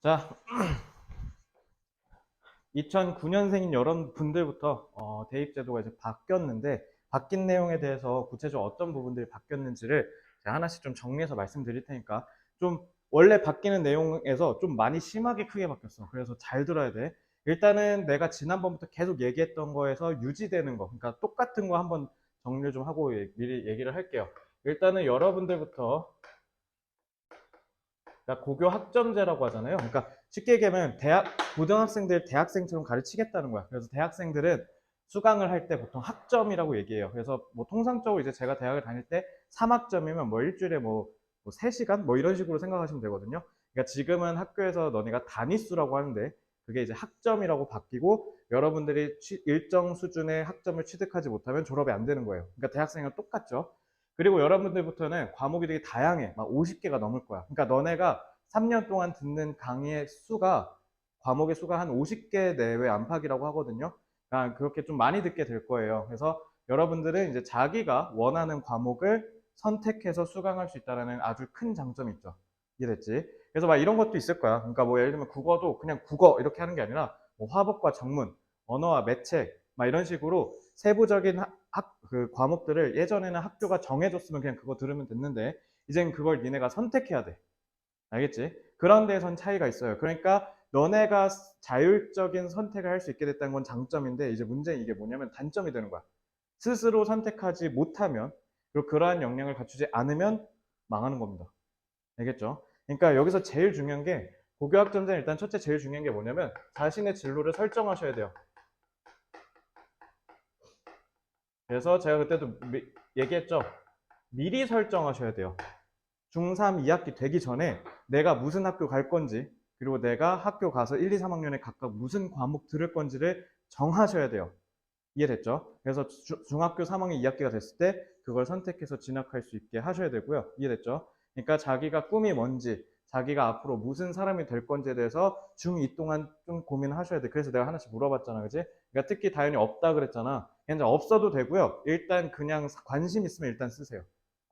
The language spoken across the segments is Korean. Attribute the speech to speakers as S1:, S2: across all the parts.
S1: 자, 2009년생인 여러분들부터 대입제도가 이제 바뀌었는데 바뀐 내용에 대해서 구체적으로 어떤 부분들이 바뀌었는지를 제가 하나씩 좀 정리해서 말씀드릴 테니까 좀 원래 바뀌는 내용에서 좀 많이 심하게 크게 바뀌었어. 그래서 잘 들어야 돼. 일단은 내가 지난번부터 계속 얘기했던 거에서 유지되는 거, 그러니까 똑같은 거 한번 정리를 좀 하고 미리 얘기를 할게요. 일단은 여러분들부터 그러니까 고교 학점제라고 하잖아요. 그러니까 쉽게 얘기하면 고등학생들 대학생처럼 가르치겠다는 거야. 그래서 대학생들은 수강을 할 때 보통 학점이라고 얘기해요. 그래서 뭐 통상적으로 이제 제가 대학을 다닐 때 3학점이면 뭐 일주일에 뭐 3시간 뭐 이런 식으로 생각하시면 되거든요. 그러니까 지금은 학교에서 너네가 단위수라고 하는데 그게 이제 학점이라고 바뀌고 여러분들이 일정 수준의 학점을 취득하지 못하면 졸업이 안 되는 거예요. 그러니까 대학생은 똑같죠. 그리고 여러분들부터는 과목이 되게 다양해. 막 50개가 넘을 거야. 그러니까 너네가 3년 동안 듣는 강의의 수가, 과목의 수가 한 50개 내외 안팎이라고 하거든요. 그러니까 그렇게 좀 많이 듣게 될 거예요. 그래서 여러분들은 이제 자기가 원하는 과목을 선택해서 수강할 수 있다는 아주 큰 장점이 있죠. 이해됐지? 그래서 막 이런 것도 있을 거야. 그러니까 뭐 예를 들면 국어도 그냥 국어 이렇게 하는 게 아니라 뭐 화법과 정문, 언어와 매체, 막 이런 식으로 세부적인 그 과목들을 예전에는 학교가 정해줬으면 그냥 그거 들으면 됐는데 이젠 그걸 니네가 선택해야 돼. 알겠지? 그런 데선 차이가 있어요. 그러니까 너네가 자율적인 선택을 할 수 있게 됐다는 건 장점인데 이제 문제는 이게 뭐냐면 단점이 되는 거야. 스스로 선택하지 못하면 그리고 그러한 역량을 갖추지 않으면 망하는 겁니다. 알겠죠? 그러니까 여기서 제일 중요한 게 고교학점자는 일단 첫째 제일 중요한 게 뭐냐면 자신의 진로를 설정하셔야 돼요. 그래서 제가 그때도 얘기했죠. 미리 설정하셔야 돼요. 중3 2학기 되기 전에 내가 무슨 학교 갈 건지 그리고 내가 학교 가서 1, 2, 3학년에 각각 무슨 과목 들을 건지를 정하셔야 돼요. 이해됐죠? 그래서 중학교 3학년 2학기가 됐을 때 그걸 선택해서 진학할 수 있게 하셔야 되고요. 이해됐죠? 그러니까 자기가 꿈이 뭔지, 자기가 앞으로 무슨 사람이 될 건지에 대해서 중2 동안 좀 고민하셔야 돼. 그래서 내가 하나씩 물어봤잖아, 그지? 그러니까 특히 다현이 없다 그랬잖아. 그냥 없어도 되고요. 일단 그냥 관심 있으면 일단 쓰세요.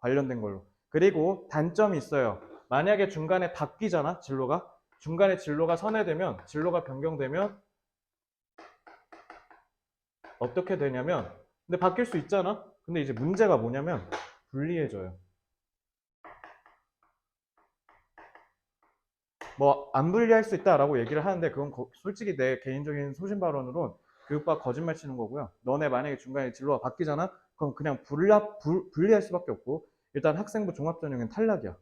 S1: 관련된 걸로. 그리고 단점이 있어요. 만약에 중간에 바뀌잖아, 진로가. 중간에 진로가 선회되면, 진로가 변경되면 어떻게 되냐면 근데 바뀔 수 있잖아. 근데 이제 문제가 뭐냐면 불리해져요. 뭐 안 불리할 수 있다라고 얘기를 하는데 그건 솔직히 내 개인적인 소신 발언으론 교육과 거짓말 치는 거고요. 너네 만약에 중간에 진로가 바뀌잖아. 그럼 그냥 불리할 수밖에 없고 일단 학생부 종합전형은 탈락이야.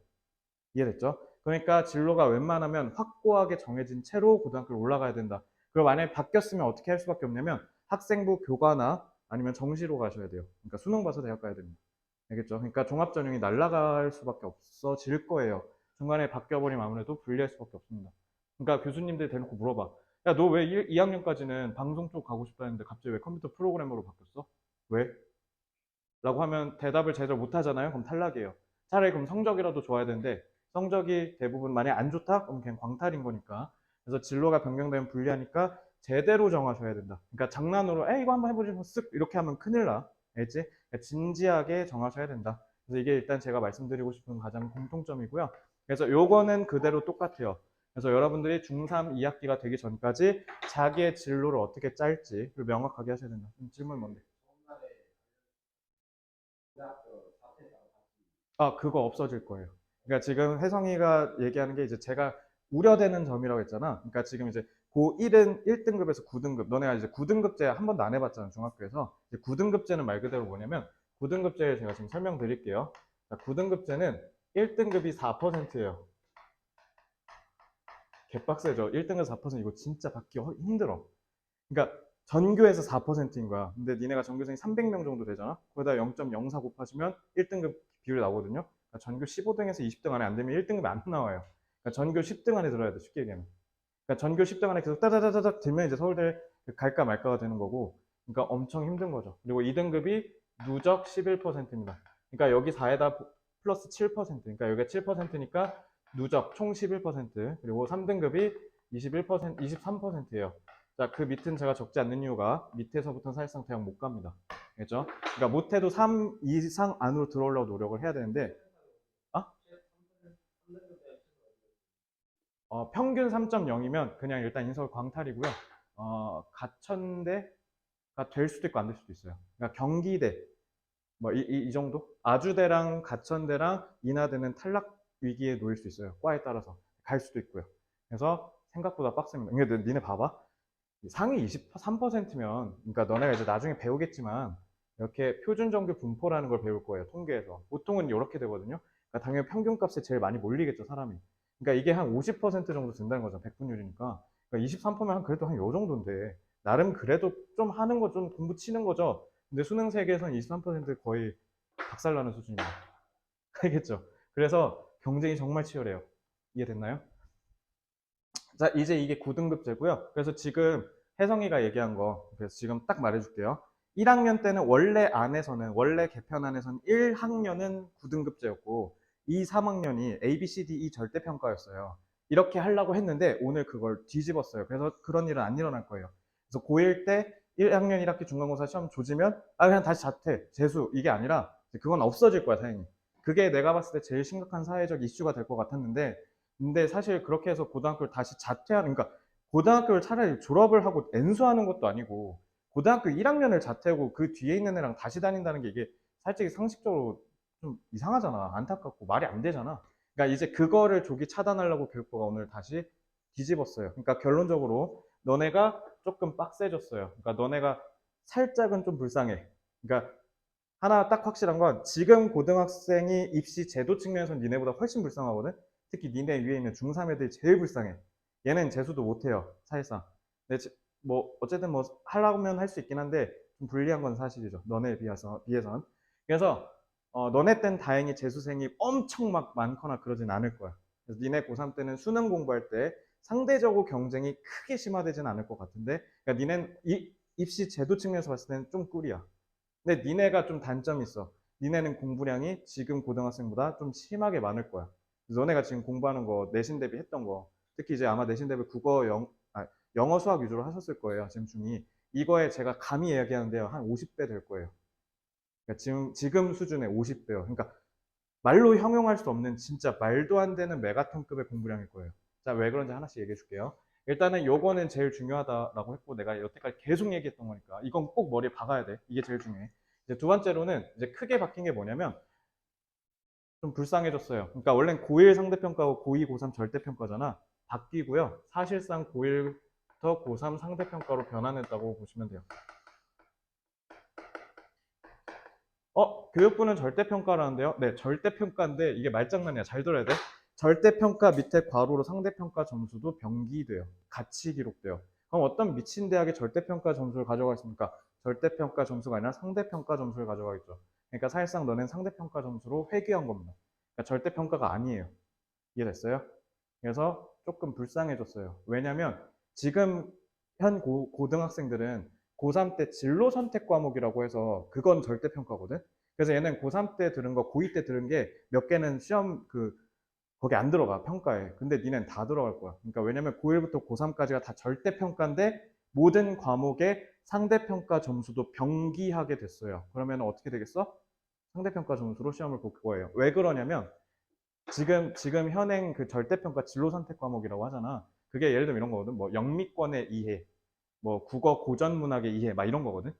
S1: 이해됐죠? 그러니까 진로가 웬만하면 확고하게 정해진 채로 고등학교를 올라가야 된다. 그리고 만약에 바뀌었으면 어떻게 할 수밖에 없냐면 학생부 교과나 아니면 정시로 가셔야 돼요. 그러니까 수능 봐서 대학 가야 됩니다. 알겠죠? 그러니까 종합전형이 날아갈 수밖에 없어질 거예요. 중간에 바뀌어버리면 아무래도 불리할 수밖에 없습니다. 그러니까 교수님들 대놓고 물어봐. 야, 너 왜 2학년까지는 방송 쪽 가고 싶다 했는데 갑자기 왜 컴퓨터 프로그래머로 바뀌었어? 왜? 라고 하면 대답을 제대로 못 하잖아요. 그럼 탈락이에요. 차라리 그럼 성적이라도 좋아야 되는데 성적이 대부분 만약 안 좋다? 그럼 그냥 광탈인 거니까. 그래서 진로가 변경되면 불리하니까 제대로 정하셔야 된다. 그러니까 장난으로 에 이거 한번 해보지 뭐 쓱 이렇게 하면 큰일 나. 알지? 그러니까 진지하게 정하셔야 된다. 그래서 이게 일단 제가 말씀드리고 싶은 가장 공통점이고요. 그래서 요거는 그대로 똑같아요. 그래서 여러분들이 중3 2학기가 되기 전까지 자기의 진로를 어떻게 짤지 명확하게 하셔야 된다. 질문 뭔데? 아, 그거 없어질 거예요. 그러니까 지금 혜성이가 얘기하는 게 이제 제가 우려되는 점이라고 했잖아. 그러니까 지금 이제 고1은 1등급에서 9등급. 너네가 이제 9등급제 한 번도 안 해봤잖아, 중학교에서. 이제 9등급제는 말 그대로 뭐냐면, 9등급제 제가 지금 설명드릴게요. 9등급제는 1등급이 4%예요. 개빡세죠? 1등급 4% 이거 진짜 받기 힘들어. 그러니까 전교에서 4%인 거야. 근데 니네가 전교생이 300명 정도 되잖아. 거기다 0.04 곱하시면 1등급 비율이 나오거든요. 그러니까 전교 15등에서 20등 안에 안 되면 1등급이 안 나와요. 그러니까 전교 10등 안에 들어야 돼. 쉽게 얘기하면. 그러니까 전교 10등 안에 계속 따다다다닥 들면 이제 서울대 갈까 말까가 되는 거고. 그러니까 엄청 힘든 거죠. 그리고 2등급이 누적 11%입니다. 그러니까 여기 4에다 플러스 7%. 그러니까 여기가 7%니까 누적 총 11%. 그리고 3등급이 21%, 23%예요. 자, 그 밑은 제가 적지 않는 이유가 밑에서부터는 사실상 대학 못 갑니다. 알겠죠? 그러니까 못해도 3 이상 안으로 들어오려고 노력을 해야 되는데, 아? 평균 3.0이면 그냥 일단 인서울 광탈이고요. 가천대가 될 수도 있고 안 될 수도 있어요. 그러니까 경기대 뭐 이 정도? 아주대랑 가천대랑 인하대는 탈락 위기에 놓일 수 있어요. 과에 따라서 갈 수도 있고요. 그래서 생각보다 빡셉니다. 근데 니네 봐봐. 상위 23%면, 그러니까 너네가 이제 나중에 배우겠지만 이렇게 표준정규 분포라는 걸 배울 거예요. 통계에서. 보통은 이렇게 되거든요. 그러니까 당연히 평균값에 제일 많이 몰리겠죠, 사람이. 그러니까 이게 한 50% 정도 된다는 거죠. 백분율이니까. 그러니까 23%면 한 그래도 한 요 정도인데 나름 그래도 좀 하는 거 좀 공부 치는 거죠. 근데 수능 세계에서는 23% 거의 박살나는 수준입니다. 알겠죠? 그래서 경쟁이 정말 치열해요. 이해됐나요? 자, 이제 이게 9등급제고요. 그래서 지금 혜성이가 얘기한 거, 그래서 지금 딱 말해줄게요. 1학년 때는 원래 개편 안에서는 1학년은 9등급제였고, 2, 3학년이 A, B, C, D, E 절대평가였어요. 이렇게 하려고 했는데, 오늘 그걸 뒤집었어요. 그래서 그런 일은 안 일어날 거예요. 그래서 고1 때 1학년 1학기 중간고사 시험 조지면, 그냥 다시 자퇴, 재수, 이게 아니라, 그건 없어질 거야, 당연히. 그게 내가 봤을 때 제일 심각한 사회적 이슈가 될 것 같았는데, 근데 사실 그렇게 해서 고등학교를 다시 자퇴하는, 그러니까 고등학교를 차라리 졸업을 하고 N수하는 것도 아니고 고등학교 1학년을 자퇴하고 그 뒤에 있는 애랑 다시 다닌다는 게 이게 살짝 상식적으로 좀 이상하잖아. 안타깝고 말이 안 되잖아. 그러니까 이제 그거를 조기 차단하려고 교육부가 오늘 다시 뒤집었어요. 그러니까 결론적으로 너네가 조금 빡세졌어요. 그러니까 너네가 살짝은 좀 불쌍해. 그러니까 하나 딱 확실한 건 지금 고등학생이 입시 제도 측면에서 니네보다 훨씬 불쌍하거든. 특히 니네 위에 있는 중3 애들이 제일 불쌍해. 얘는 재수도 못해요, 사실상. 근데 뭐 어쨌든 뭐 하려면 할 수 있긴 한데 좀 불리한 건 사실이죠. 너네에 비해선. 그래서 너네 땐 다행히 재수생이 엄청 막 많거나 그러진 않을 거야. 그래서 니네 고3 때는 수능 공부할 때 상대적으로 경쟁이 크게 심화되진 않을 것 같은데, 그러니까 니넨 입시 제도 측면에서 봤을 때는 좀 꿀이야. 근데 니네가 좀 단점이 있어. 니네는 공부량이 지금 고등학생보다 좀 심하게 많을 거야. 그래서 너네가 지금 공부하는 거, 내신 대비 했던 거, 특히 이제 아마 내신 대비 영어, 수학 위주로 하셨을 거예요. 지금 중이. 이거에 제가 감히 이야기하는데요. 한 50배 될 거예요. 그러니까 지금 수준의 50배요. 그러니까 말로 형용할 수 없는 진짜 말도 안 되는 메가톤급의 공부량일 거예요. 자, 왜 그런지 하나씩 얘기해 줄게요. 일단은 요거는 제일 중요하다라고 했고, 내가 여태까지 계속 얘기했던 거니까 이건 꼭 머리에 박아야 돼. 이게 제일 중요해. 이제 두 번째로는 이제 크게 바뀐 게 뭐냐면 좀 불쌍해졌어요. 그러니까 원래는 고1 상대평가하고 고2, 고3 절대평가잖아. 바뀌고요. 사실상 고1부터 고3 상대평가로 변환했다고 보시면 돼요. 교육부는 절대평가라는데요. 네, 절대평가인데 이게 말장난이야. 잘 들어야 돼. 절대평가 밑에 괄호로 상대평가 점수도 병기돼요. 같이 기록돼요. 그럼 어떤 미친 대학의 절대평가 점수를 가져가겠습니까? 절대평가 점수가 아니라 상대평가 점수를 가져가겠죠. 그러니까 사실상 너는 상대평가 점수로 회귀한 겁니다. 그러니까 절대평가가 아니에요. 이해됐어요? 그래서 조금 불쌍해졌어요. 왜냐면 지금 현 고등학생들은 고3 때 진로 선택 과목이라고 해서 그건 절대평가거든. 그래서 얘는 고3 때 들은 거, 고2 때 들은 게 몇 개는 시험 거기 안 들어가, 평가에. 근데 니넨 다 들어갈 거야. 그러니까 왜냐면 고1부터 고3까지가 다 절대평가인데 모든 과목의 상대평가 점수도 병기하게 됐어요. 그러면 어떻게 되겠어? 상대평가 점수로 시험을 볼 거예요. 왜 그러냐면 지금 현행 그 절대평가 진로 선택 과목이라고 하잖아. 그게 예를 들면 이런 거거든. 뭐 영미권의 이해, 뭐 국어 고전 문학의 이해, 막 이런 거거든.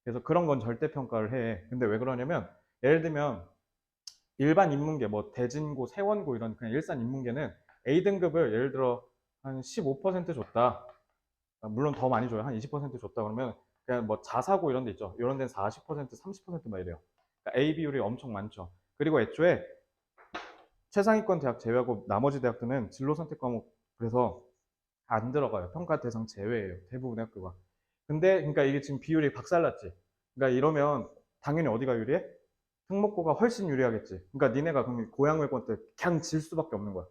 S1: 그래서 그런 건 절대평가를 해. 근데 왜 그러냐면 예를 들면 일반 인문계, 뭐 대진고, 세원고 이런 그냥 일산 인문계는 A등급을 예를 들어 한 15% 줬다. 물론 더 많이 줘요. 한 20% 줬다 그러면 그냥 뭐 자사고 이런 데 있죠. 이런 데는 40%, 30%막 이래요. 그러니까 A 비율이 엄청 많죠. 그리고 애초에 최상위권 대학 제외하고 나머지 대학들은 진로 선택 과목 그래서 안 들어가요. 평가 대상 제외예요. 대부분의 학교가. 근데 그러니까 이게 지금 비율이 박살났지. 그러니까 이러면 당연히 어디가 유리해? 특목고가 훨씬 유리하겠지. 그러니까 니네가 그럼 고양외권 때 그냥 질 수밖에 없는 거야.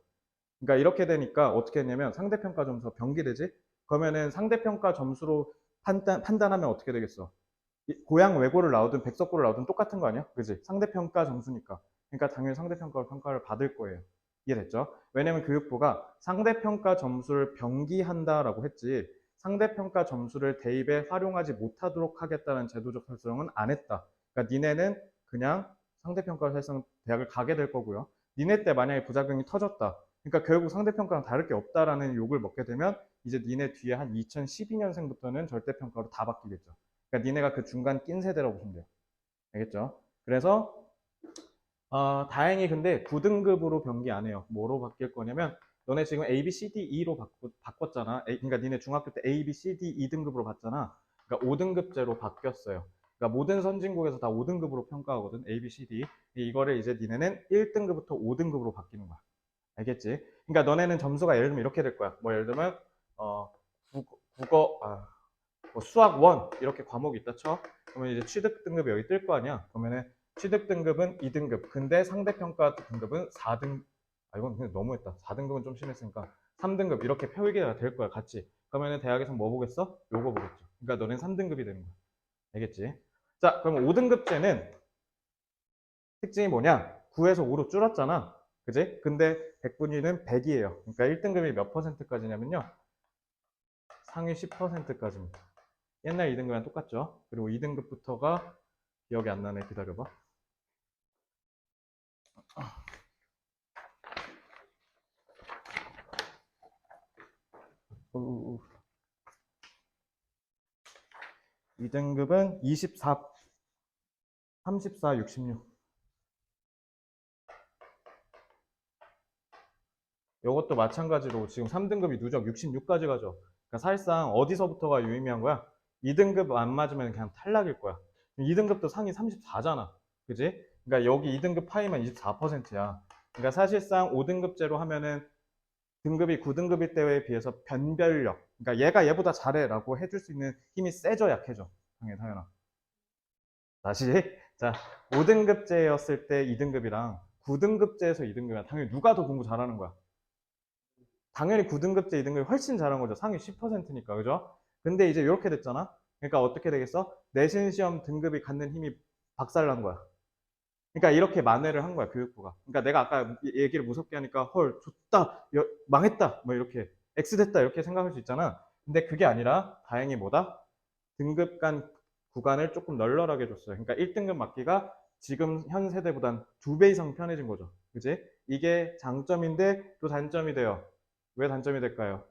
S1: 그러니까 이렇게 되니까 어떻게 했냐면 상대평가 점수가 병기되지? 그러면은 상대평가 점수로 판단하면 어떻게 되겠어? 고양 외고를 나오든 백석고를 나오든 똑같은 거 아니야? 그지? 상대평가 점수니까. 그러니까 당연히 상대평가로 평가를 받을 거예요. 이해됐죠? 왜냐면 교육부가 상대평가 점수를 병기한다라고 했지 상대평가 점수를 대입에 활용하지 못하도록 하겠다는 제도적 설정은 안 했다. 그러니까 니네는 그냥 상대평가를 사실상 대학을 가게 될 거고요. 니네 때 만약에 부작용이 터졌다. 그러니까 결국 상대평가랑 다를 게 없다라는 욕을 먹게 되면 이제 니네 뒤에 한 2012년생부터는 절대평가로 다 바뀌겠죠. 그러니까 니네가 그 중간 낀 세대라고 보시면 돼요. 알겠죠? 그래서 다행히 근데 9등급으로 변기 안 해요. 뭐로 바뀔 거냐면 너네 지금 A, B, C, D, E로 바꿨잖아. 그러니까 니네 중학교 때 A, B, C, D, 2등급으로 봤잖아. 그러니까 5등급제로 바뀌었어요. 그러니까 모든 선진국에서 다 5등급으로 평가하거든. A, B, C, D. 이거를 이제 니네는 1등급부터 5등급으로 바뀌는 거야. 알겠지? 그러니까 너네는 점수가 예를 들면 이렇게 될 거야. 뭐 예를 들면 어, 국어, 뭐 수학 1 이렇게 과목이 있다 쳐. 그러면 이제 취득 등급이 여기 뜰 거 아니야. 그러면은 취득 등급은 2등급. 근데 상대평가 등급은 4등. 이건 그냥 너무했다. 4등급은 좀 심했으니까 3등급 이렇게 표기가 될 거야. 같이. 그러면은 대학에서 뭐 보겠어? 요거 보겠죠. 그러니까 너는 3등급이 되는 거야. 알겠지? 자, 그러면 5등급제는 특징이 뭐냐? 9에서 5로 줄었잖아. 그지? 근데 100분위는 100이에요. 그러니까 1등급이 몇 퍼센트까지냐면요. 상위 10%까지입니다. 옛날 2등급이랑 똑같죠. 그리고 2등급부터가 기억이 안 나네. 기다려봐. 2등급은 24, 34, 66. 이것도 마찬가지로 지금 3등급이 누적 66까지 가죠. 그러니까 사실상 어디서부터가 유의미한 거야? 2등급 안 맞으면 그냥 탈락일 거야. 2등급도 상위 34잖아. 그지? 그러니까 여기 2등급 파이만 24%야. 그러니까 사실상 5등급제로 하면은 등급이 9등급일 때에 비해서 변별력. 그러니까 얘가 얘보다 잘해라고 해줄 수 있는 힘이 세져 약해져. 당연아. 다시. 자, 5등급제였을 때 2등급이랑 9등급제에서 2등급이랑 당연히 누가 더 공부 잘하는 거야? 당연히 9등급제, 2등급이 훨씬 잘한 거죠. 상위 10%니까. 그죠? 근데 이제 이렇게 됐잖아. 그러니까 어떻게 되겠어? 내신 시험 등급이 갖는 힘이 박살난 거야. 그러니까 이렇게 만회를 한 거야, 교육부가. 그러니까 내가 아까 얘기를 무섭게 하니까 헐, 좋다, 망했다, 뭐 이렇게 X 됐다 이렇게 생각할 수 있잖아. 근데 그게 아니라 다행히 뭐다? 등급 간 구간을 조금 널널하게 줬어요. 그러니까 1등급 맞기가 지금 현 세대보단 2배 이상 편해진 거죠. 그지? 이게 장점인데 또 단점이 돼요. 왜 단점이 될까요?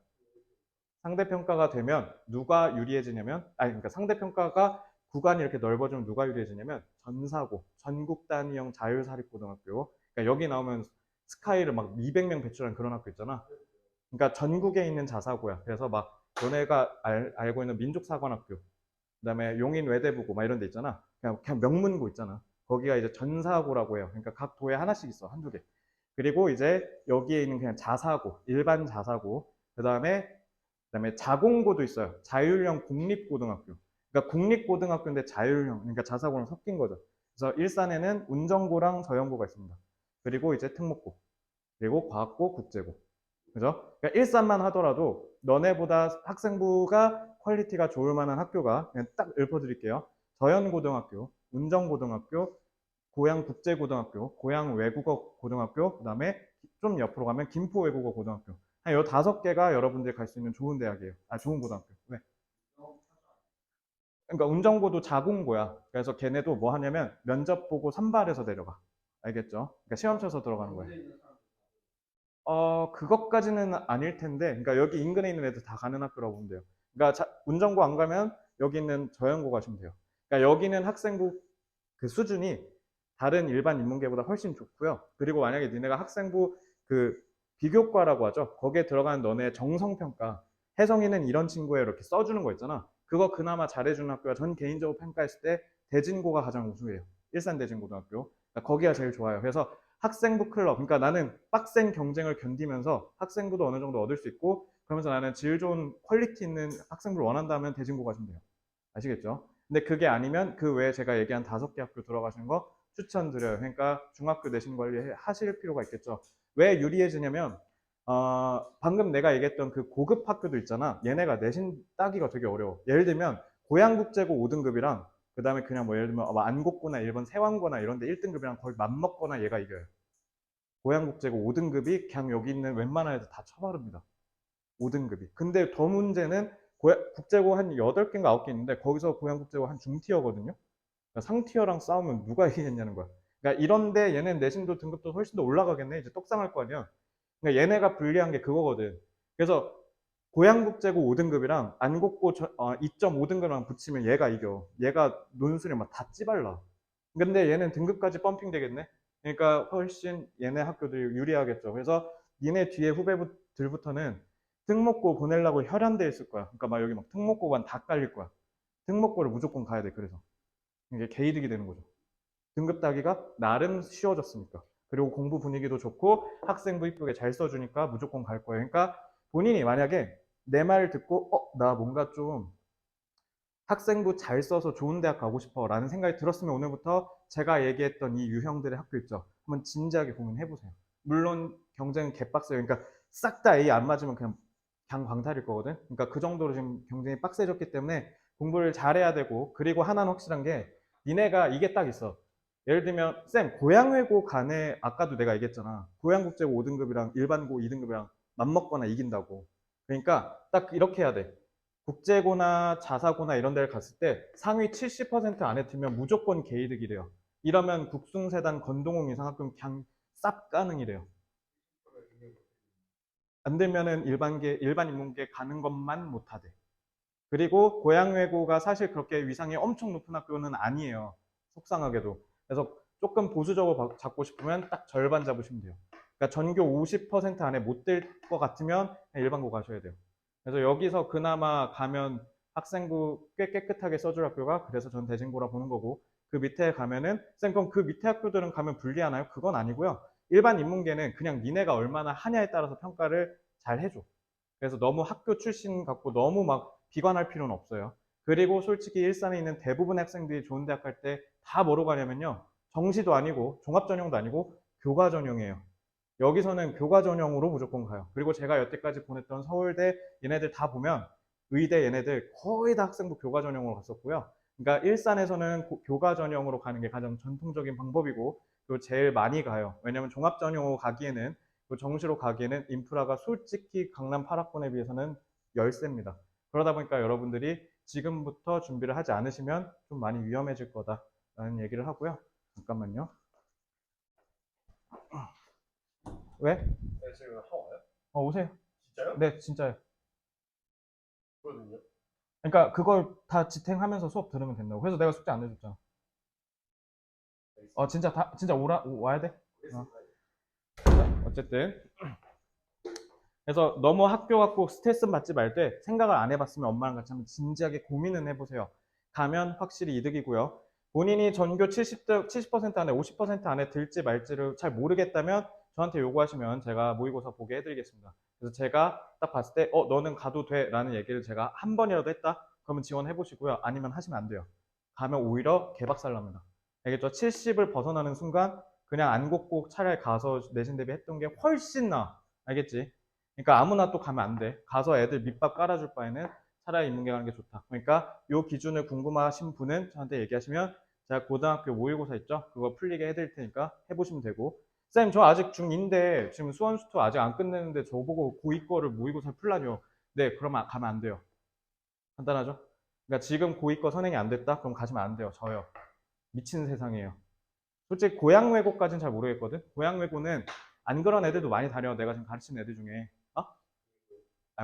S1: 상대평가가 되면 누가 유리해지냐면, 그러니까 상대평가가 구간이 이렇게 넓어지면 누가 유리해지냐면, 전사고, 전국 단위형 자율사립고등학교. 그러니까 여기 나오면 스카이를 막 200명 배출한 그런 학교 있잖아. 그러니까 전국에 있는 자사고야. 그래서 막 너네가 알고 있는 민족사관학교, 그다음에 용인 외대부고 막 이런 데 있잖아. 그냥 명문고 있잖아. 거기가 이제 전사고라고 해요. 그러니까 각 도에 하나씩 있어. 한두 개. 그리고 이제 여기에 있는 그냥 자사고, 일반 자사고, 그다음에 자공고도 있어요. 자율형 국립고등학교. 그러니까 국립고등학교인데 자율형, 그러니까 자사고랑 섞인 거죠. 그래서 일산에는 운정고랑 저영고가 있습니다. 그리고 이제 특목고, 그리고 과학고, 국제고. 그죠? 그러니까 일산만 하더라도 너네보다 학생부가 퀄리티가 좋을 만한 학교가 그냥 딱 읊어드릴게요. 저연고등학교, 운정고등학교, 고양국제고등학교, 고양외국어고등학교, 그 다음에 좀 옆으로 가면 김포외국어고등학교. 한 요 5개가 여러분들이 갈 수 있는 좋은 대학이에요. 좋은 고등학교. 왜? 그러니까 운정고도 자공고야. 그래서 걔네도 뭐 하냐면 면접 보고 선발해서 내려가. 알겠죠? 그러니까 시험 쳐서 들어가는 거예요. 그것까지는 아닐 텐데, 그러니까 여기 인근에 있는 애들 다 가는 학교라고 보면 돼요. 그러니까 운정고 안 가면 여기 있는 저연고 가시면 돼요. 그러니까 여기는 학생부 그 수준이 다른 일반 인문계보다 훨씬 좋고요. 그리고 만약에 니네가 학생부 그 비교과라고 하죠. 거기에 들어가는 너네 정성평가, 혜성이는 이런 친구에 이렇게 써주는 거 있잖아. 그거 그나마 잘해주는 학교가 전 개인적으로 평가했을 때 대진고가 가장 우수해요. 일산대진고등학교. 그러니까 거기가 제일 좋아요. 그래서 학생부 클럽, 그러니까 나는 빡센 경쟁을 견디면서 학생부도 어느 정도 얻을 수 있고, 그러면서 나는 질 좋은 퀄리티 있는 학생부를 원한다면 대진고 가시면 돼요. 아시겠죠? 근데 그게 아니면 그 외에 제가 얘기한 5개 학교 들어가시는 거 추천드려요. 그러니까 중학교 내신 관리 하실 필요가 있겠죠. 왜 유리해지냐면 방금 내가 얘기했던 그 고급 학교도 있잖아. 얘네가 내신 따기가 되게 어려워. 예를 들면 고양국제고 5등급이랑 그 다음에 그냥 뭐 예를 들면 안국고나 일본 세왕고나 이런 데 1등급이랑 거의 맞먹거나 얘가 이겨요. 고양국제고 5등급이 그냥 여기 있는 웬만한 애들 다 쳐바릅니다. 5등급이. 근데 더 문제는 국제고 한 8개인가 9개 있는데 거기서 고양국제고 한 중티어거든요. 그러니까 상티어랑 싸우면 누가 이기겠냐는 거야. 그러니까 이런데 얘는 내신도 등급도 훨씬 더 올라가겠네. 이제 떡상할 거 아니야. 그러니까 얘네가 불리한 게 그거거든. 그래서 고양국제고 5등급이랑 안국고 2.5등급이랑 붙이면 얘가 이겨. 얘가 논술이 막 다 찌발라. 근데 얘는 등급까지 펌핑 되겠네. 그러니까 훨씬 얘네 학교들이 유리하겠죠. 그래서 니네 뒤에 후배들부터는 특목고 보내려고 혈안돼 있을 거야. 그러니까 막 여기 막 특목고만 다 깔릴 거야. 특목고를 무조건 가야 돼. 그래서 이게 개이득이 되는 거죠. 등급 따기가 나름 쉬워졌으니까. 그리고 공부 분위기도 좋고 학생도 이쁘게 잘 써주니까 무조건 갈 거예요. 그러니까 본인이 만약에 내 말 듣고 나 뭔가 좀 학생부 잘 써서 좋은 대학 가고 싶어 라는 생각이 들었으면 오늘부터 제가 얘기했던 이 유형들의 학교 있죠. 한번 진지하게 고민해 보세요. 물론 경쟁은 개빡세요. 그러니까 싹 다 A 안 맞으면 그냥 광탈일 거거든. 그러니까 그 정도로 지금 경쟁이 빡세졌기 때문에 공부를 잘해야 되고, 그리고 하나는 확실한 게 니네가 이게 딱 있어. 예를 들면 쌤 고양외고 간에 아까도 내가 얘기했잖아. 고양국제고 5등급이랑 일반고 2등급이랑 맞먹거나 이긴다고. 그러니까 딱 이렇게 해야 돼. 국제고나 자사고나 이런 데를 갔을 때 상위 70% 안에 들면 무조건 개이득이래요. 이러면 국숭세단 건동홍 이상 학교는 그냥 쌉 가능이래요. 안 되면은 일반 인문계 가는 것만 못하대. 그리고 고양외고가 사실 그렇게 위상이 엄청 높은 학교는 아니에요. 속상하게도. 그래서 조금 보수적으로 잡고 싶으면 딱 절반 잡으시면 돼요. 그러니까 전교 50% 안에 못 될 것 같으면 일반고 가셔야 돼요. 그래서 여기서 그나마 가면 학생부 꽤 깨끗하게 써줄 학교가 그래서 전 대진고라 보는 거고, 그 밑에 가면은 쌤 그럼 그 밑에 학교들은 가면 불리하나요? 그건 아니고요. 일반 인문계는 그냥 니네가 얼마나 하냐에 따라서 평가를 잘 해줘. 그래서 너무 학교 출신 갖고 너무 막 비관할 필요는 없어요. 그리고 솔직히 일산에 있는 대부분의 학생들이 좋은 대학 갈 때 다 뭐로 가냐면요. 정시도 아니고 종합 전형도 아니고 교과 전형이에요. 여기서는 교과 전형으로 무조건 가요. 그리고 제가 여태까지 보냈던 서울대 얘네들 다 보면 의대 얘네들 거의 다 학생부 교과 전형으로 갔었고요. 그러니까 일산에서는 교과 전형으로 가는 게 가장 전통적인 방법이고 그리고 제일 많이 가요. 왜냐하면 종합 전형으로 가기에는 정시로 가기에는 인프라가 솔직히 강남 8학번에 비해서는 열세입니다. 그러다 보니까 여러분들이 지금부터 준비를 하지 않으시면 좀 많이 위험해질 거다라는 얘기를 하고요. 잠깐만요. 왜?
S2: 네, 지금 하고 와요?
S1: 오세요.
S2: 진짜요?
S1: 네, 진짜요.
S2: 그거든요.
S1: 그러니까 그걸 다 지탱하면서 수업 들으면 된다고. 그래서 내가 숙제 안 내줬잖아. 진짜 진짜 와야 돼? 어. 어쨌든 그래서 너무 학교 갖고 스트레스 받지 말 때 생각을 안 해봤으면 엄마랑 같이 한번 진지하게 고민은 해보세요. 가면 확실히 이득이고요. 본인이 전교 70% 안에 50% 안에 들지 말지를 잘 모르겠다면 저한테 요구하시면 제가 모의고사 보게 해드리겠습니다. 그래서 제가 딱 봤을 때 너는 가도 돼 라는 얘기를 제가 한 번이라도 했다? 그러면 지원해 보시고요. 아니면 하시면 안 돼요. 가면 오히려 개박살 납니다. 알겠죠? 70을 벗어나는 순간 그냥 안 걷고 차라리 가서 내신 대비 했던 게 훨씬 나아. 알겠지? 그러니까 아무나 또 가면 안 돼. 가서 애들 밑밥 깔아줄 바에는 차라리 인문계 가는 게 좋다. 그러니까 요 기준을 궁금하신 분은 저한테 얘기하시면 제가 고등학교 모의고사 있죠? 그거 풀리게 해드릴 테니까 해보시면 되고. 쌤, 저 아직 중2인데 지금 수원수투 아직 안 끝냈는데 저보고 고2 거를 모의고사 풀라뇨. 네, 그러면 가면 안 돼요. 간단하죠? 그러니까 지금 고2 거 선행이 안 됐다? 그럼 가시면 안 돼요. 저요. 미친 세상이에요. 솔직히 고양 외고까지는 잘 모르겠거든. 고양 외고는 안 그런 애들도 많이 다녀. 내가 지금 가르치는 애들 중에.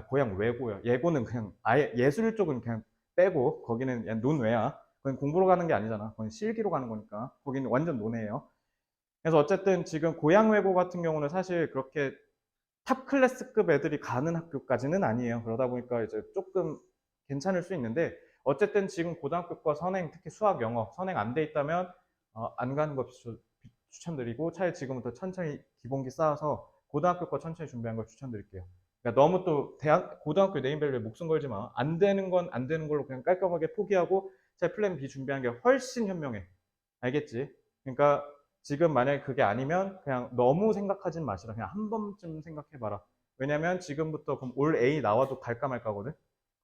S1: 고양 외고요. 예고는 그냥 아예 예술 쪽은 그냥 빼고 거기는 그냥 논외야. 그건 공부로 가는 게 아니잖아. 그건 실기로 가는 거니까. 거기는 완전 논외예요. 그래서 어쨌든 지금 고양 외고 같은 경우는 사실 그렇게 탑 클래스급 애들이 가는 학교까지는 아니에요. 그러다 보니까 이제 조금 괜찮을 수 있는데 어쨌든 지금 고등학교과 선행, 특히 수학, 영어 선행 안 돼 있다면 안 가는 거 추천드리고 차라리 지금부터 천천히 기본기 쌓아서 고등학교 거 천천히 준비하는 걸 추천드릴게요. 그러니까 너무 또 고등학교 네임밸류에 목숨 걸지 마. 안 되는 건 안 되는 걸로 그냥 깔끔하게 포기하고 제 플랜 B 준비하는 게 훨씬 현명해. 알겠지? 그러니까 지금 만약에 그게 아니면 그냥 너무 생각하진 마시라. 그냥 한 번쯤 생각해봐라. 왜냐면 지금부터 그럼 올 A 나와도 갈까 말까거든.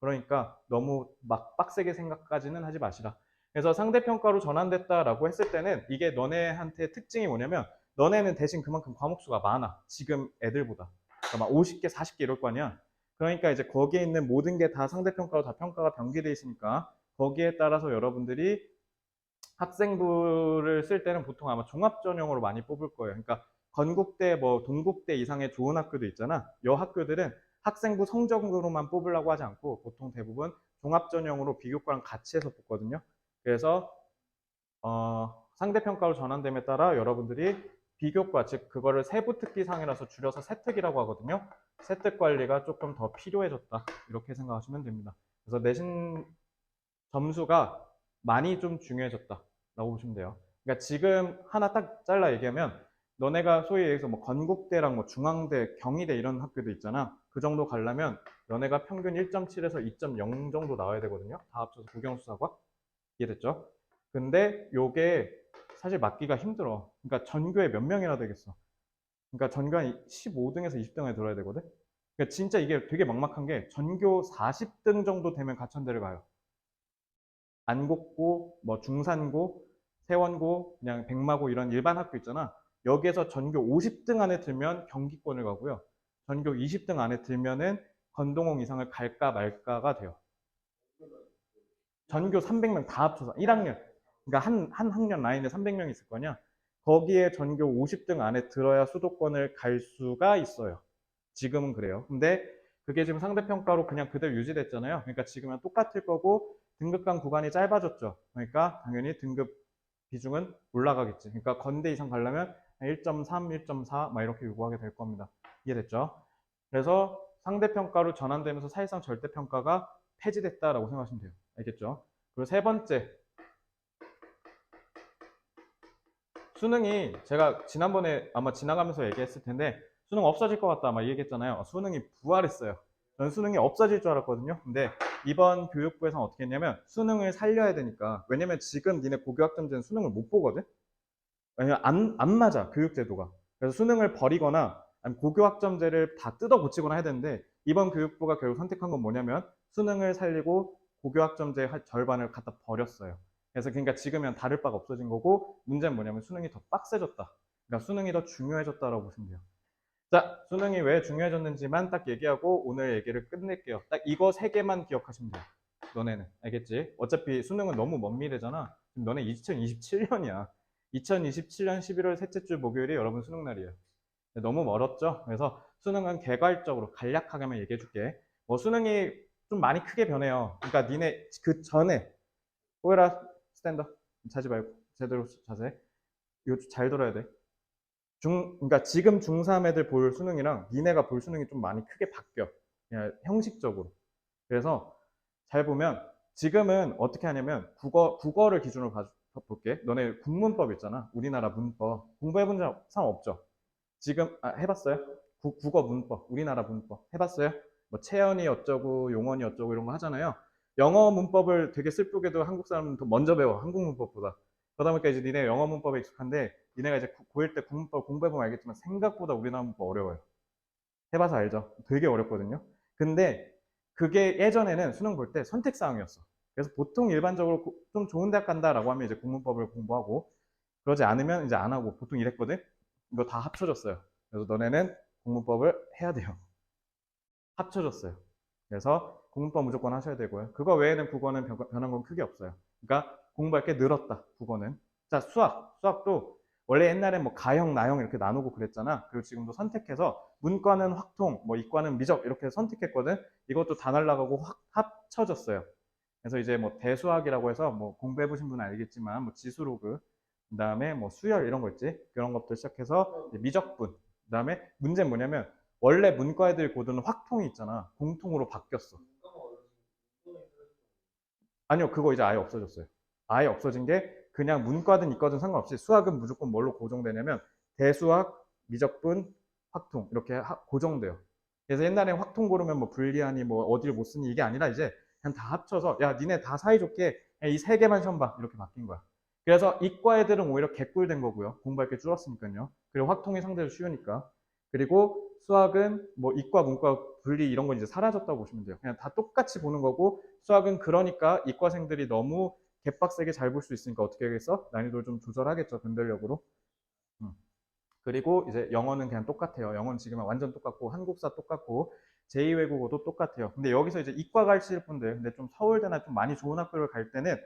S1: 그러니까 너무 막 빡세게 생각까지는 하지 마시라. 그래서 상대평가로 전환됐다라고 했을 때는 이게 너네한테 특징이 뭐냐면 너네는 대신 그만큼 과목 수가 많아. 지금 애들보다. 그러니까 막 50개, 40개 이럴 거 아니야. 그러니까 이제 거기에 있는 모든 게 다 상대평가로 다 평가가 병기돼 있으니까 거기에 따라서 여러분들이 학생부를 쓸 때는 보통 아마 종합 전형으로 많이 뽑을 거예요. 그러니까 건국대, 뭐 동국대 이상의 좋은 학교도 있잖아. 이 학교들은 학생부 성적으로만 뽑으려고 하지 않고 보통 대부분 종합전형으로 비교과랑 같이 해서 뽑거든요. 그래서 상대평가로 전환됨에 따라 여러분들이 비교과, 즉 그거를 세부특기상이라서 줄여서 세특이라고 하거든요. 세특 관리가 조금 더 필요해졌다. 이렇게 생각하시면 됩니다. 그래서 내신 점수가 많이 좀 중요해졌다 라고 보시면 돼요. 그러니까 지금 하나 딱 잘라 얘기하면 너네가 소위 얘기해서 뭐 건국대랑 뭐 중앙대, 경희대 이런 학교도 있잖아. 그 정도 가려면 너네가 평균 1.7에서 2.0 정도 나와야 되거든요. 다 합쳐서 국영수사과. 이해됐죠? 근데 요게 사실 맞기가 힘들어. 그러니까 전교에 몇 명이나 되겠어. 그러니까 전교 한 15등에서 20등에 들어야 되거든. 그러니까 진짜 이게 되게 막막한 게 전교 40등 정도 되면 가천대를 가요. 안국고, 뭐 중산고, 세원고, 그냥 백마고 이런 일반 학교 있잖아. 여기에서 전교 50등 안에 들면 경기권을 가고요. 전교 20등 안에 들면은 건동홍 이상을 갈까 말까가 돼요. 전교 300명 다 합쳐서 1학년. 그러니까 한 학년 라인에 300명 있을 거냐. 거기에 전교 50등 안에 들어야 수도권을 갈 수가 있어요. 지금은 그래요. 근데 그게 지금 상대평가로 그냥 그대로 유지됐잖아요. 그러니까 지금은 똑같을 거고 등급 간 구간이 짧아졌죠. 그러니까 당연히 등급 비중은 올라가겠지. 그러니까 건대 이상 가려면 1.3, 1.4 막 이렇게 요구하게 될 겁니다. 이해됐죠? 그래서 상대평가로 전환되면서 사실상 절대평가가 폐지됐다라고 생각하시면 돼요. 알겠죠? 그리고 세 번째, 수능이 제가 지난번에 아마 지나가면서 얘기했을 텐데 수능 없어질 것 같다 막 얘기했잖아요. 수능이 부활했어요. 저는 수능이 없어질 줄 알았거든요. 근데 이번 교육부에서는 어떻게 했냐면 수능을 살려야 되니까, 왜냐면 지금 니네 고교학점제는 수능을 못 보거든. 왜냐면 안 맞아, 교육제도가. 그래서 수능을 버리거나 아니면 고교학점제를 다 뜯어 고치거나 해야 되는데, 이번 교육부가 결국 선택한 건 뭐냐면 수능을 살리고 고교학점제 절반을 갖다 버렸어요. 그래서 그러니까 지금은 다를 바가 없어진 거고, 문제는 뭐냐면 수능이 더 빡세졌다. 그러니까 수능이 더 중요해졌다라고 보시면 돼요. 자, 수능이 왜 중요해졌는지만 딱 얘기하고 오늘 얘기를 끝낼게요. 딱 이거 세 개만 기억하시면 돼요. 너네는. 알겠지? 어차피 수능은 너무 먼 미래잖아. 지금 너네 2027년이야. 2027년 11월 셋째 주 목요일이 여러분 수능 날이에요. 너무 멀었죠? 그래서 수능은 개괄적으로 간략하게만 얘기해 줄게. 뭐 수능이 좀 많이 크게 변해요. 그러니까 니네 그 전에 호이라 스탠더 자지 말고 제대로 자세. 이거 잘 들어야 돼. 그러니까 지금 중3 애들 볼 수능이랑 니네가 볼 수능이 좀 많이 크게 바뀌어. 그냥 형식적으로. 그래서 잘 보면 지금은 어떻게 하냐면 국어를 기준으로 볼게. 너네 국문법 있잖아. 우리나라 문법. 공부해본 사람 없죠? 지금 해봤어요? 국어 문법, 우리나라 문법 해봤어요? 뭐 체언이 어쩌고 용언이 어쩌고 이런 거 하잖아요. 영어 문법을 되게 슬프게도 한국 사람은 더 먼저 배워, 한국 문법보다. 그러다 보니까 이제 니네 영어 문법에 익숙한데 니네가 이제 고1 때 국문법 공부해보면 알겠지만 생각보다 우리나라 문법 어려워요. 해봐서 알죠? 되게 어렵거든요. 근데 그게 예전에는 수능 볼 때 선택사항이었어. 그래서 보통 일반적으로 좀 좋은 대학 간다라고 하면 이제 국문법을 공부하고, 그러지 않으면 이제 안 하고 보통 이랬거든. 이거 다 합쳐졌어요. 그래서 너네는 국문법을 해야 돼요. 합쳐졌어요. 그래서 국문법 무조건 하셔야 되고요. 그거 외에는 국어는 변한 건 크게 없어요. 그러니까 공부할 게 늘었다, 국어는. 자, 수학도 원래 옛날에 뭐 가형, 나형 이렇게 나누고 그랬잖아. 그리고 지금도 선택해서 문과는 확통, 뭐 이과는 미적 이렇게 선택했거든. 이것도 다 날라가고 확 합쳐졌어요. 그래서 이제 뭐 대수학이라고 해서 뭐 공부해보신 분은 알겠지만 뭐 지수로그, 그다음에 뭐 수열 이런 거 있지, 그런 것부터 시작해서 미적분, 그다음에 문제는 뭐냐면 원래 문과 애들 고도는 확통이 있잖아, 공통으로 바뀌었어. 아니요, 그거 이제 아예 없어졌어요. 아예 없어진 게 그냥 문과든 이과든 상관없이 수학은 무조건 뭘로 고정되냐면 대수학, 미적분, 확통 이렇게 고정돼요. 그래서 옛날에 확통 고르면 뭐 불리하니 뭐 어디를 못 쓰니 이게 아니라 이제 그냥 다 합쳐서 야 니네 다 사이좋게 이 세 개만 시험 봐 이렇게 바뀐 거야. 그래서 이과 애들은 오히려 개꿀된 거고요. 공부할 게 줄었으니까요. 그리고 확통이 상대로 쉬우니까. 그리고 수학은 뭐 이과, 문과 분리 이런 건 이제 사라졌다고 보시면 돼요. 그냥 다 똑같이 보는 거고, 수학은 그러니까 이과생들이 너무 개빡세게 잘 볼 수 있으니까 어떻게 하겠어? 난이도를 좀 조절하겠죠, 변별력으로. 음. 그리고 이제 영어는 그냥 똑같아요. 영어는 지금은 완전 똑같고, 한국사 똑같고, 제2외국어도 똑같아요. 근데 여기서 이제 이과 가실 분들, 근데 좀 서울대나 좀 많이 좋은 학교를 갈 때는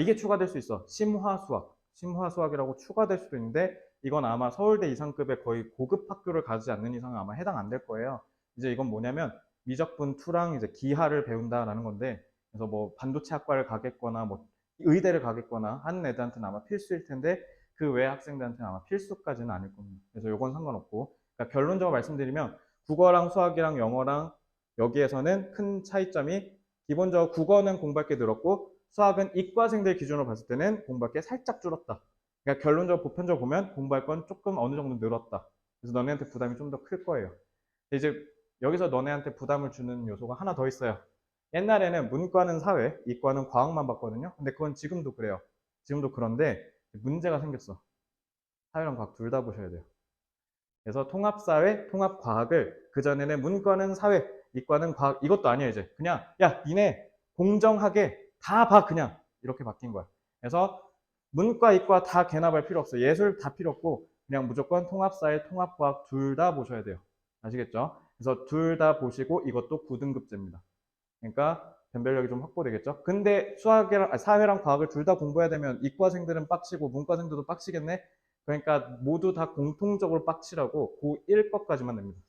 S1: 이게 추가될 수 있어. 심화수학. 심화수학이라고 추가될 수도 있는데, 이건 아마 서울대 이상급의 거의 고급 학교를 가지 않는 이상은 아마 해당 안 될 거예요. 이제 이건 뭐냐면 미적분 2랑 이제 기하를 배운다라는 건데, 그래서 뭐 반도체 학과를 가겠거나 뭐 의대를 가겠거나 하는 애들한테는 아마 필수일 텐데 그 외 학생들한테는 아마 필수까지는 아닐 겁니다. 그래서 이건 상관없고, 그러니까 결론적으로 말씀드리면 국어랑 수학이랑 영어랑 여기에서는 큰 차이점이, 기본적으로 국어는 공부할 게 늘었고 수학은 이과생들 기준으로 봤을 때는 공부할 게 살짝 줄었다. 그러니까 결론적으로 보편적으로 보면 공부할 건 조금 어느 정도 늘었다. 그래서 너네한테 부담이 좀 더 클 거예요. 이제 여기서 너네한테 부담을 주는 요소가 하나 더 있어요. 옛날에는 문과는 사회, 이과는 과학만 봤거든요. 근데 그건 지금도 그래요. 지금도 그런데 문제가 생겼어. 사회랑 과학 둘 다 보셔야 돼요. 그래서 통합사회, 통합과학을 그전에는 문과는 사회, 이과는 과학, 이것도 아니야 이제. 그냥 야 니네 공정하게 다 봐 그냥, 이렇게 바뀐 거야. 그래서 문과, 이과 다 개납할 필요 없어. 예술 다 필요 없고 그냥 무조건 통합사회, 통합과학 둘 다 보셔야 돼요. 아시겠죠? 그래서 둘 다 보시고 이것도 9등급제입니다. 그러니까 변별력이 좀 확보되겠죠. 근데 수학이랑 사회랑 과학을 둘 다 공부해야 되면 이과생들은 빡치고 문과생들도 빡치겠네. 그러니까 모두 다 공통적으로 빡치라고 고1 것까지만 냅니다.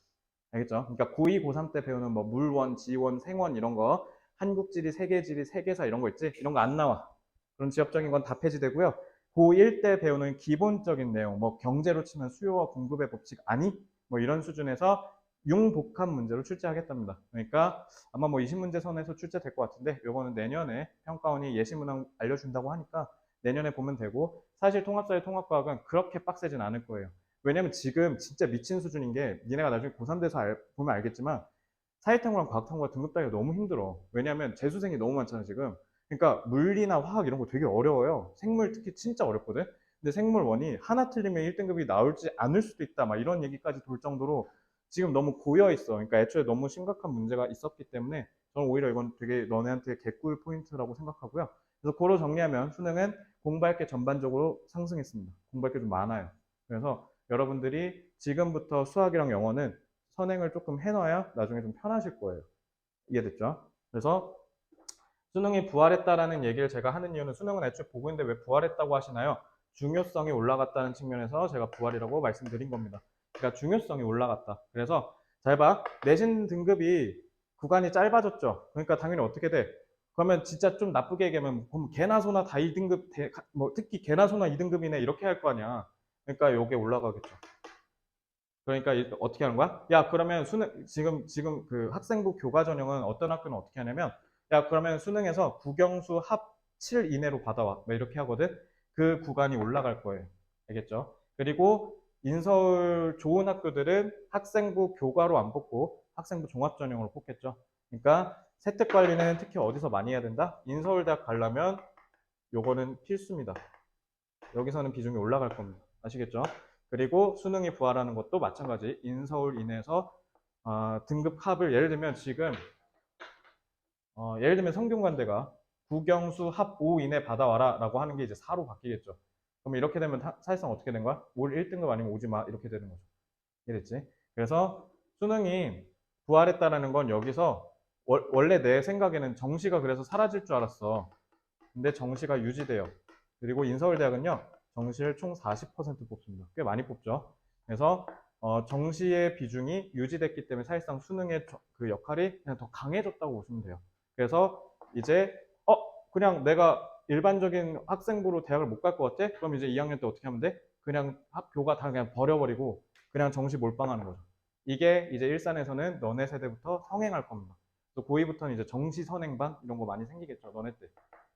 S1: 알겠죠? 그러니까 고2, 고3 때 배우는 뭐 물원, 지원, 생원 이런 거, 한국지리, 세계지리, 세계사 이런 거 있지? 이런 거 안 나와. 그런 지역적인 건 다 폐지되고요. 고1 때 배우는 기본적인 내용, 뭐 경제로 치면 수요와 공급의 법칙 아니? 뭐 이런 수준에서 융복합 문제로 출제하겠답니다. 그러니까 아마 뭐 20문제 선에서 출제될 것 같은데, 요거는 내년에 평가원이 예시문항 알려준다고 하니까 내년에 보면 되고, 사실 통합사회 통합과학은 그렇게 빡세진 않을 거예요. 왜냐면 지금 진짜 미친 수준인 게, 니네가 나중에 고3 돼서 보면 알겠지만 사회탐구랑 과학탐구가 등급 따기가 너무 힘들어. 왜냐면 재수생이 너무 많잖아 지금. 그러니까 물리나 화학 이런 거 되게 어려워요. 생물 특히 진짜 어렵거든. 근데 생물 원이 하나 틀리면 1등급이 나올지 않을 수도 있다 막 이런 얘기까지 돌 정도로 지금 너무 고여 있어. 그러니까 애초에 너무 심각한 문제가 있었기 때문에 저는 오히려 이건 되게 너네한테 개꿀 포인트라고 생각하고요. 그래서 고로 정리하면 수능은 공부할 게 전반적으로 상승했습니다. 공부할 게 좀 많아요. 그래서 여러분들이 지금부터 수학이랑 영어는 선행을 조금 해놔야 나중에 좀 편하실 거예요. 이해됐죠? 그래서 수능이 부활했다라는 얘기를 제가 하는 이유는, 수능은 애초에 보고 있는데 왜 부활했다고 하시나요? 중요성이 올라갔다는 측면에서 제가 부활이라고 말씀드린 겁니다. 그러니까 중요성이 올라갔다. 그래서 잘 봐. 내신 등급이 구간이 짧아졌죠. 그러니까 당연히 어떻게 돼? 그러면 진짜 좀 나쁘게 얘기하면 그럼 개나 소나 다 2등급, 뭐 특히 개나 소나 2등급이네 이렇게 할 거 아니야. 그러니까 요게 올라가겠죠. 그러니까 어떻게 하는 거야? 야, 그러면 수능, 지금 그 학생부 교과 전형은 어떤 학교는 어떻게 하냐면, 야, 그러면 수능에서 국영수 합 7 이내로 받아와. 뭐 이렇게 하거든? 그 구간이 올라갈 거예요. 알겠죠? 그리고 인서울 좋은 학교들은 학생부 교과로 안 뽑고 학생부 종합 전형으로 뽑겠죠. 그러니까 세특 관리는 특히 어디서 많이 해야 된다? 인서울대학 가려면 요거는 필수입니다. 여기서는 비중이 올라갈 겁니다. 아시겠죠? 그리고 수능이 부활하는 것도 마찬가지. 인서울 인에서 등급 합을, 예를 들면 지금 예를 들면 성균관대가 국영수 합 5 이내 받아와라 라고 하는 게 이제 4로 바뀌겠죠. 그럼 이렇게 되면 사실상 어떻게 된 거야? 올 1등급 아니면 오지 마 이렇게 되는 거죠. 이랬지. 그래서 수능이 부활했다라는 건 여기서 원래 내 생각에는 정시가 그래서 사라질 줄 알았어. 근데 정시가 유지돼요. 그리고 인서울대학은요, 정시를 총 40% 뽑습니다. 꽤 많이 뽑죠. 그래서 정시의 비중이 유지됐기 때문에 사실상 수능의 그 역할이 그냥 더 강해졌다고 보시면 돼요. 그래서 이제 그냥 내가 일반적인 학생부로 대학을 못 갈 것 같아? 그럼 이제 2학년 때 어떻게 하면 돼? 그냥 학교가 다 그냥 버려버리고 그냥 정시 몰빵하는 거죠. 이게 이제 일산에서는 너네 세대부터 성행할 겁니다. 또 고2부터는 이제 정시 선행반 이런 거 많이 생기겠죠, 너네 때.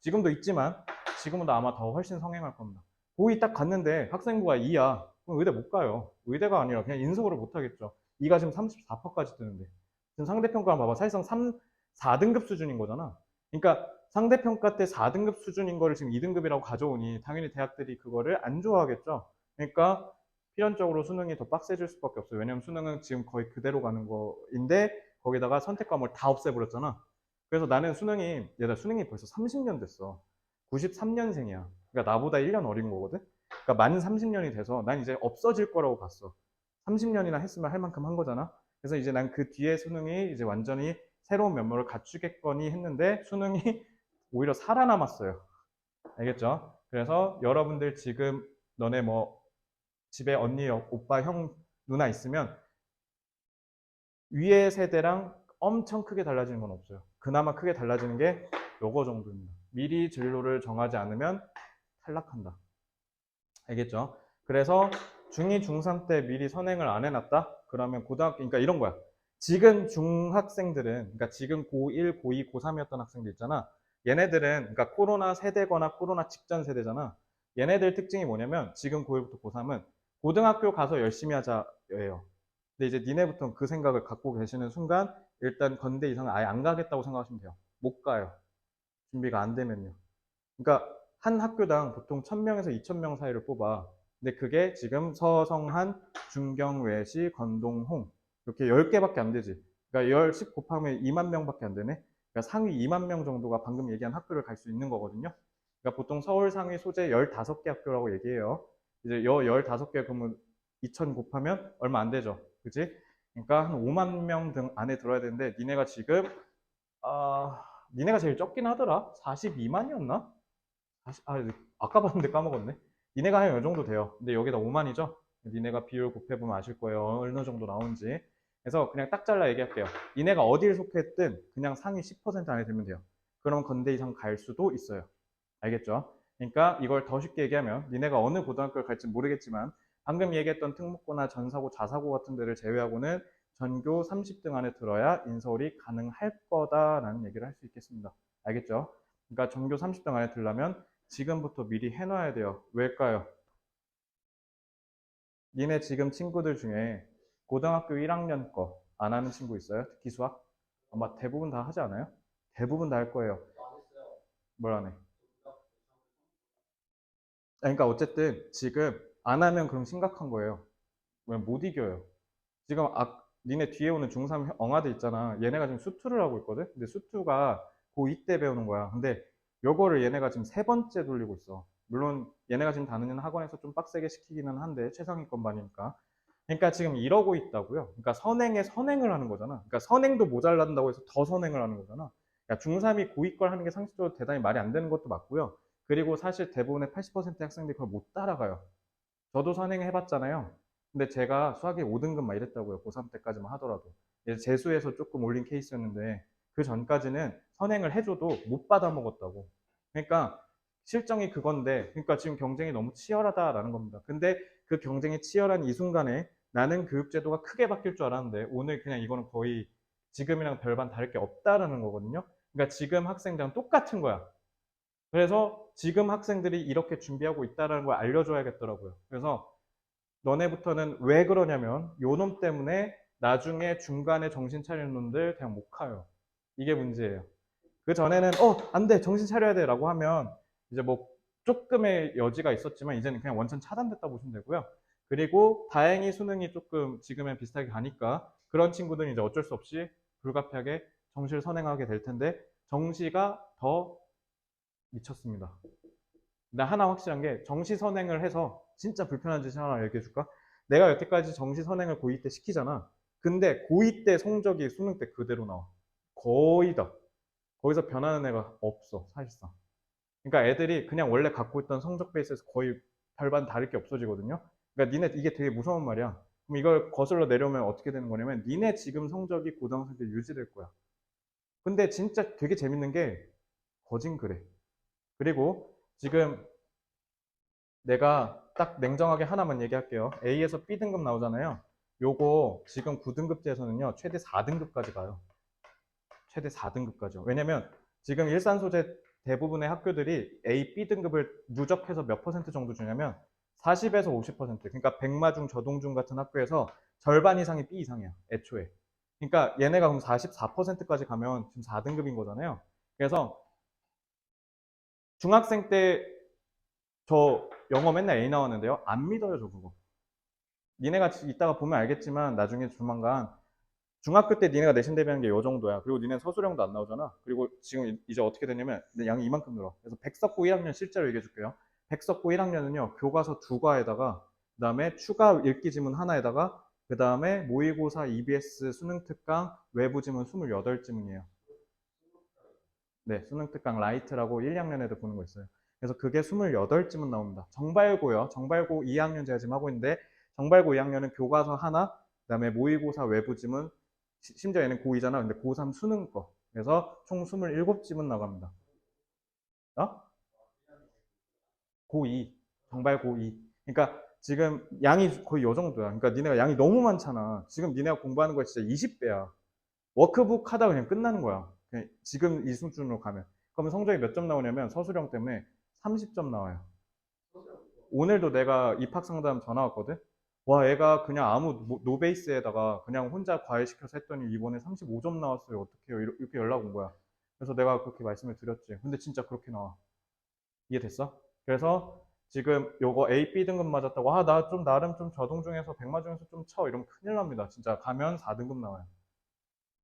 S1: 지금도 있지만 지금은 아마 더 훨씬 성행할 겁니다. 고2 딱 갔는데 학생부가 2야. 그럼 의대 못 가요. 의대가 아니라 그냥 인서울을 못 하겠죠. 2가 지금 34%까지 뜨는데. 지금 상대평가 봐봐. 사실상 4등급 수준인 거잖아. 그러니까 상대평가 때 4등급 수준인 거를 지금 2등급이라고 가져오니 당연히 대학들이 그거를 안 좋아하겠죠. 그러니까 필연적으로 수능이 더 빡세질 수밖에 없어요. 왜냐면 수능은 지금 거의 그대로 가는 거인데 거기다가 선택 과목을 다 없애버렸잖아. 그래서 나는 얘들아, 수능이 벌써 30년 됐어. 93년생이야. 그러니까 나보다 1년 어린 거거든? 그러니까 만 30년이 돼서 난 이제 없어질 거라고 봤어. 30년이나 했으면 할 만큼 한 거잖아. 그래서 이제 난 그 뒤에 수능이 이제 완전히 새로운 면모를 갖추겠거니 했는데 수능이 오히려 살아남았어요. 알겠죠? 그래서 여러분들 지금 너네 뭐 집에 언니, 오빠, 형, 누나 있으면 위의 세대랑 엄청 크게 달라지는 건 없어요. 그나마 크게 달라지는 게 요거 정도입니다. 미리 진로를 정하지 않으면 탈락한다. 알겠죠? 그래서 중2, 중3 때 미리 선행을 안 해놨다? 그러면 고등학교, 그러니까 이런 거야. 지금 중학생들은, 그러니까 지금 고1, 고2, 고3이었던 학생들 있잖아. 얘네들은, 그러니까 코로나 세대거나 코로나 직전 세대잖아. 얘네들 특징이 뭐냐면, 지금 고1부터 고3은 고등학교 가서 열심히 하자예요. 근데 이제 니네부터 그 생각을 갖고 계시는 순간, 일단 건대 이상은 아예 안 가겠다고 생각하시면 돼요. 못 가요. 준비가 안 되면요. 그러니까 한 학교당 보통 1000명에서 2000명 사이를 뽑아. 근데 그게 지금 서성한, 중경, 외시, 건동, 홍 이렇게 10개밖에 안 되지. 그러니까 10 곱하면 2만 명밖에 안 되네. 그러니까 상위 2만 명 정도가 방금 얘기한 학교를 갈 수 있는 거거든요. 그러니까 보통 서울 상위 소재 15개 학교라고 얘기해요. 이제 15개 그러면 2000 곱하면 얼마 안 되죠. 그지? 그러니까 한 5만 명 등 안에 들어야 되는데 니네가 지금 니네가 제일 적긴 하더라. 42만이었나? 아까 봤는데 까먹었네. 니네가 한 이 정도 돼요. 근데 여기다 5만이죠? 니네가 비율 곱해보면 아실 거예요. 어느 정도 나오는지. 그래서 그냥 딱 잘라 얘기할게요. 니네가 어디를 속했든 그냥 상위 10% 안에 들면 돼요. 그럼 건대 이상 갈 수도 있어요. 알겠죠? 그러니까 이걸 더 쉽게 얘기하면 니네가 어느 고등학교를 갈지 모르겠지만 방금 얘기했던 특목고나 전사고, 자사고 같은 데를 제외하고는 전교 30등 안에 들어야 인서울이 가능할 거다라는 얘기를 할 수 있겠습니다. 알겠죠? 그러니까 전교 30등 안에 들려면 지금부터 미리 해놔야 돼요. 왜일까요? 니네 지금 친구들 중에 고등학교 1학년 거 안 하는 친구 있어요? 특기 수학? 아마 대부분 다 하지 않아요? 대부분 다 할 거예요. 뭘 안 해? 그러니까 어쨌든 지금 안 하면 그럼 심각한 거예요. 왜 못 이겨요. 지금 니네 뒤에 오는 중3 엉아들 있잖아. 얘네가 지금 수투를 하고 있거든? 근데 수투가 고2 때 배우는 거야. 근데 요거를 얘네가 지금 세 번째 돌리고 있어. 물론 얘네가 지금 다니는 학원에서 좀 빡세게 시키기는 한데 최상위권 반이니까. 그러니까 지금 이러고 있다고요. 그러니까 선행에 선행을 하는 거잖아. 그러니까 선행도 모자란다고 해서 더 선행을 하는 거잖아. 그러니까 중3이 고2 걸 하는 게 상식적으로 대단히 말이 안 되는 것도 맞고요. 그리고 사실 대부분의 80%의 학생들이 그걸 못 따라가요. 저도 선행을 해봤잖아요. 근데 제가 수학에 5등급 막 이랬다고요. 고3 때까지만 하더라도. 이제 재수에서 조금 올린 케이스였는데 그 전까지는 선행을 해줘도 못 받아 먹었다고. 그러니까 실정이 그건데, 그러니까 지금 경쟁이 너무 치열하다라는 겁니다. 근데 그 경쟁이 치열한 이 순간에 나는 교육제도가 크게 바뀔 줄 알았는데 오늘 그냥 이거는 거의 지금이랑 별반 다를 게 없다라는 거거든요. 그러니까 지금 학생들랑 똑같은 거야. 그래서 지금 학생들이 이렇게 준비하고 있다는 걸 알려줘야겠더라고요. 그래서 너네부터는 왜 그러냐면 요놈 때문에 나중에 중간에 정신 차리는 놈들 그냥 못 가요. 이게 문제예요. 그 전에는 안 돼, 정신 차려야 돼 라고 하면 이제 뭐 조금의 여지가 있었지만 이제는 그냥 원천 차단됐다 보시면 되고요. 그리고 다행히 수능이 조금 지금이랑 비슷하게 가니까 그런 친구들은 이제 어쩔 수 없이 불가피하게 정시를 선행하게 될 텐데 정시가 더 미쳤습니다. 근데 하나 확실한 게 정시 선행을 해서 진짜 불편한 짓을 하나 얘기해 줄까? 내가 여태까지 정시 선행을 고2 때 시키잖아. 근데 고2 때 성적이 수능 때 그대로 나와. 거의 다. 거기서 변하는 애가 없어, 사실상. 그러니까 애들이 그냥 원래 갖고 있던 성적 베이스에서 거의 별반 다를 게 없어지거든요. 그러니까 니네 이게 되게 무서운 말이야. 그럼 이걸 거슬러 내려오면 어떻게 되는 거냐면 니네 지금 성적이 고등학생 때 유지될 거야. 근데 진짜 되게 재밌는 게 거진 그래. 그리고 지금 내가 딱 냉정하게 하나만 얘기할게요. A에서 B등급 나오잖아요. 요거 지금 9등급제에서는요, 최대 4등급까지 가요. 최대 4등급까지요. 왜냐면 지금 일산 소재 대부분의 학교들이 A, B등급을 누적해서 몇 퍼센트 정도 주냐면 40에서 50%. 그러니까 백마중, 저동중 같은 학교에서 절반 이상이 B 이상이야. 애초에. 그러니까 얘네가 그럼 44%까지 가면 지금 4등급인 거잖아요. 그래서 중학생 때 저 영어 맨날 A 나왔는데요. 안 믿어요, 저 그거. 니네가 이따가 보면 알겠지만 나중에 조만간 중학교 때 니네가 내신 대비하는 게 요 정도야. 그리고 니네 서술형도 안 나오잖아. 그리고 지금 이제 어떻게 되냐면 양이 이만큼 늘어. 그래서 백석고 1학년 실제로 얘기해 줄게요. 백석고 1학년은요. 교과서 2과에다가 그다음에 추가 읽기 지문 하나에다가 그다음에 모의고사, EBS, 수능 특강, 외부 지문 28지문이에요. 네, 수능 특강 라이트라고 1, 2학년에도 보는 거 있어요. 그래서 그게 28지문 나옵니다. 정발고요. 정발고 2학년 제가 지금 하고 있는데 정발고 2학년은 교과서 하나, 그다음에 모의고사 외부 지문, 심지어 얘는 고2잖아. 근데 고3 수능 거. 그래서 총 27지문 나갑니다. 어? 고2. 정발 고2. 그러니까 지금 양이 거의 요 정도야. 그러니까 니네가 양이 너무 많잖아. 지금 니네가 공부하는 거 진짜 20배야. 워크북 하다 그냥 끝나는 거야. 그냥 지금 이 수준으로 가면. 그러면 성적이 몇 점 나오냐면 서술형 때문에 30점 나와요. 오늘도 내가 입학 상담 전화 왔거든. 와, 얘가 그냥 아무 노베이스에다가 그냥 혼자 과외 시켜서 했더니 이번에 35점 나왔어요. 어떡해요? 이렇게 연락 온 거야. 그래서 내가 그렇게 말씀을 드렸지. 근데 진짜 그렇게 나와. 이해됐어? 그래서 지금 요거 A, B 등급 맞았다고 나 좀 나름 좀 저동 중에서 100마 중에서 좀 쳐 이러면 큰일 납니다. 진짜 가면 4등급 나와요.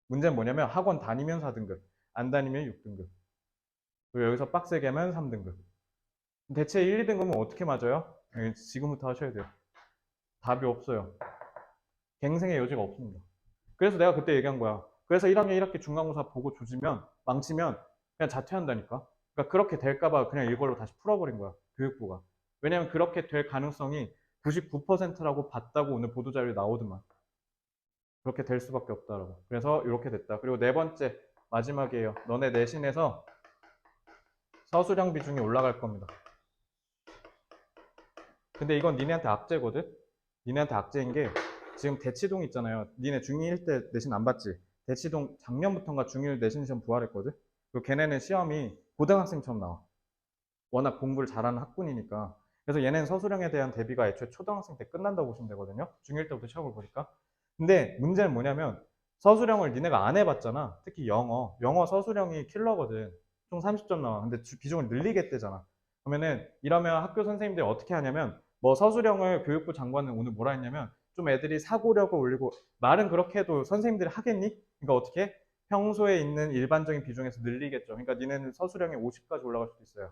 S1: 문제는 뭐냐면 학원 다니면 4등급, 안 다니면 6등급. 그리고 여기서 빡세게 하면 3등급. 대체 1, 2등급은 어떻게 맞아요? 지금부터 하셔야 돼요. 답이 없어요. 갱생의 여지가 없습니다. 그래서 내가 그때 얘기한 거야. 그래서 1학년 1학기 중간고사 보고 조지면 망치면 그냥 자퇴한다니까. 그러니까 그렇게 될까봐 그냥 이걸로 다시 풀어버린 거야. 교육부가. 왜냐면 그렇게 될 가능성이 99%라고 봤다고 오늘 보도자료에 나오더만. 그렇게 될 수밖에 없다라고. 그래서 이렇게 됐다. 그리고 네 번째 마지막이에요. 너네 내신에서 서술형 비중이 올라갈 겁니다. 근데 이건 니네한테 악재거든? 니네한테 악재인 게 지금 대치동 있잖아요. 니네 중2일 때 내신 안 봤지? 대치동 작년부터인가 중1 내신 시험 부활했거든? 그리고 걔네는 시험이 고등학생처럼 나와. 워낙 공부를 잘하는 학군이니까. 그래서 얘네는 서술형에 대한 대비가 애초에 초등학생 때 끝난다고 보시면 되거든요. 중1 때부터 시험을 보니까. 근데 문제는 뭐냐면 서술형을 니네가 안 해봤잖아. 특히 영어 서술형이 킬러거든. 총 30점 나와. 근데 비중을 늘리겠대잖아. 그러면은 이러면 학교 선생님들이 어떻게 하냐면 뭐 서술형을 교육부 장관은 오늘 뭐라 했냐면 좀 애들이 사고력을 올리고 말은 그렇게 해도 선생님들이 하겠니? 그러니까 어떻게 해? 평소에 있는 일반적인 비중에서 늘리겠죠. 그러니까 니네는 서술형이 50까지 올라갈 수도 있어요.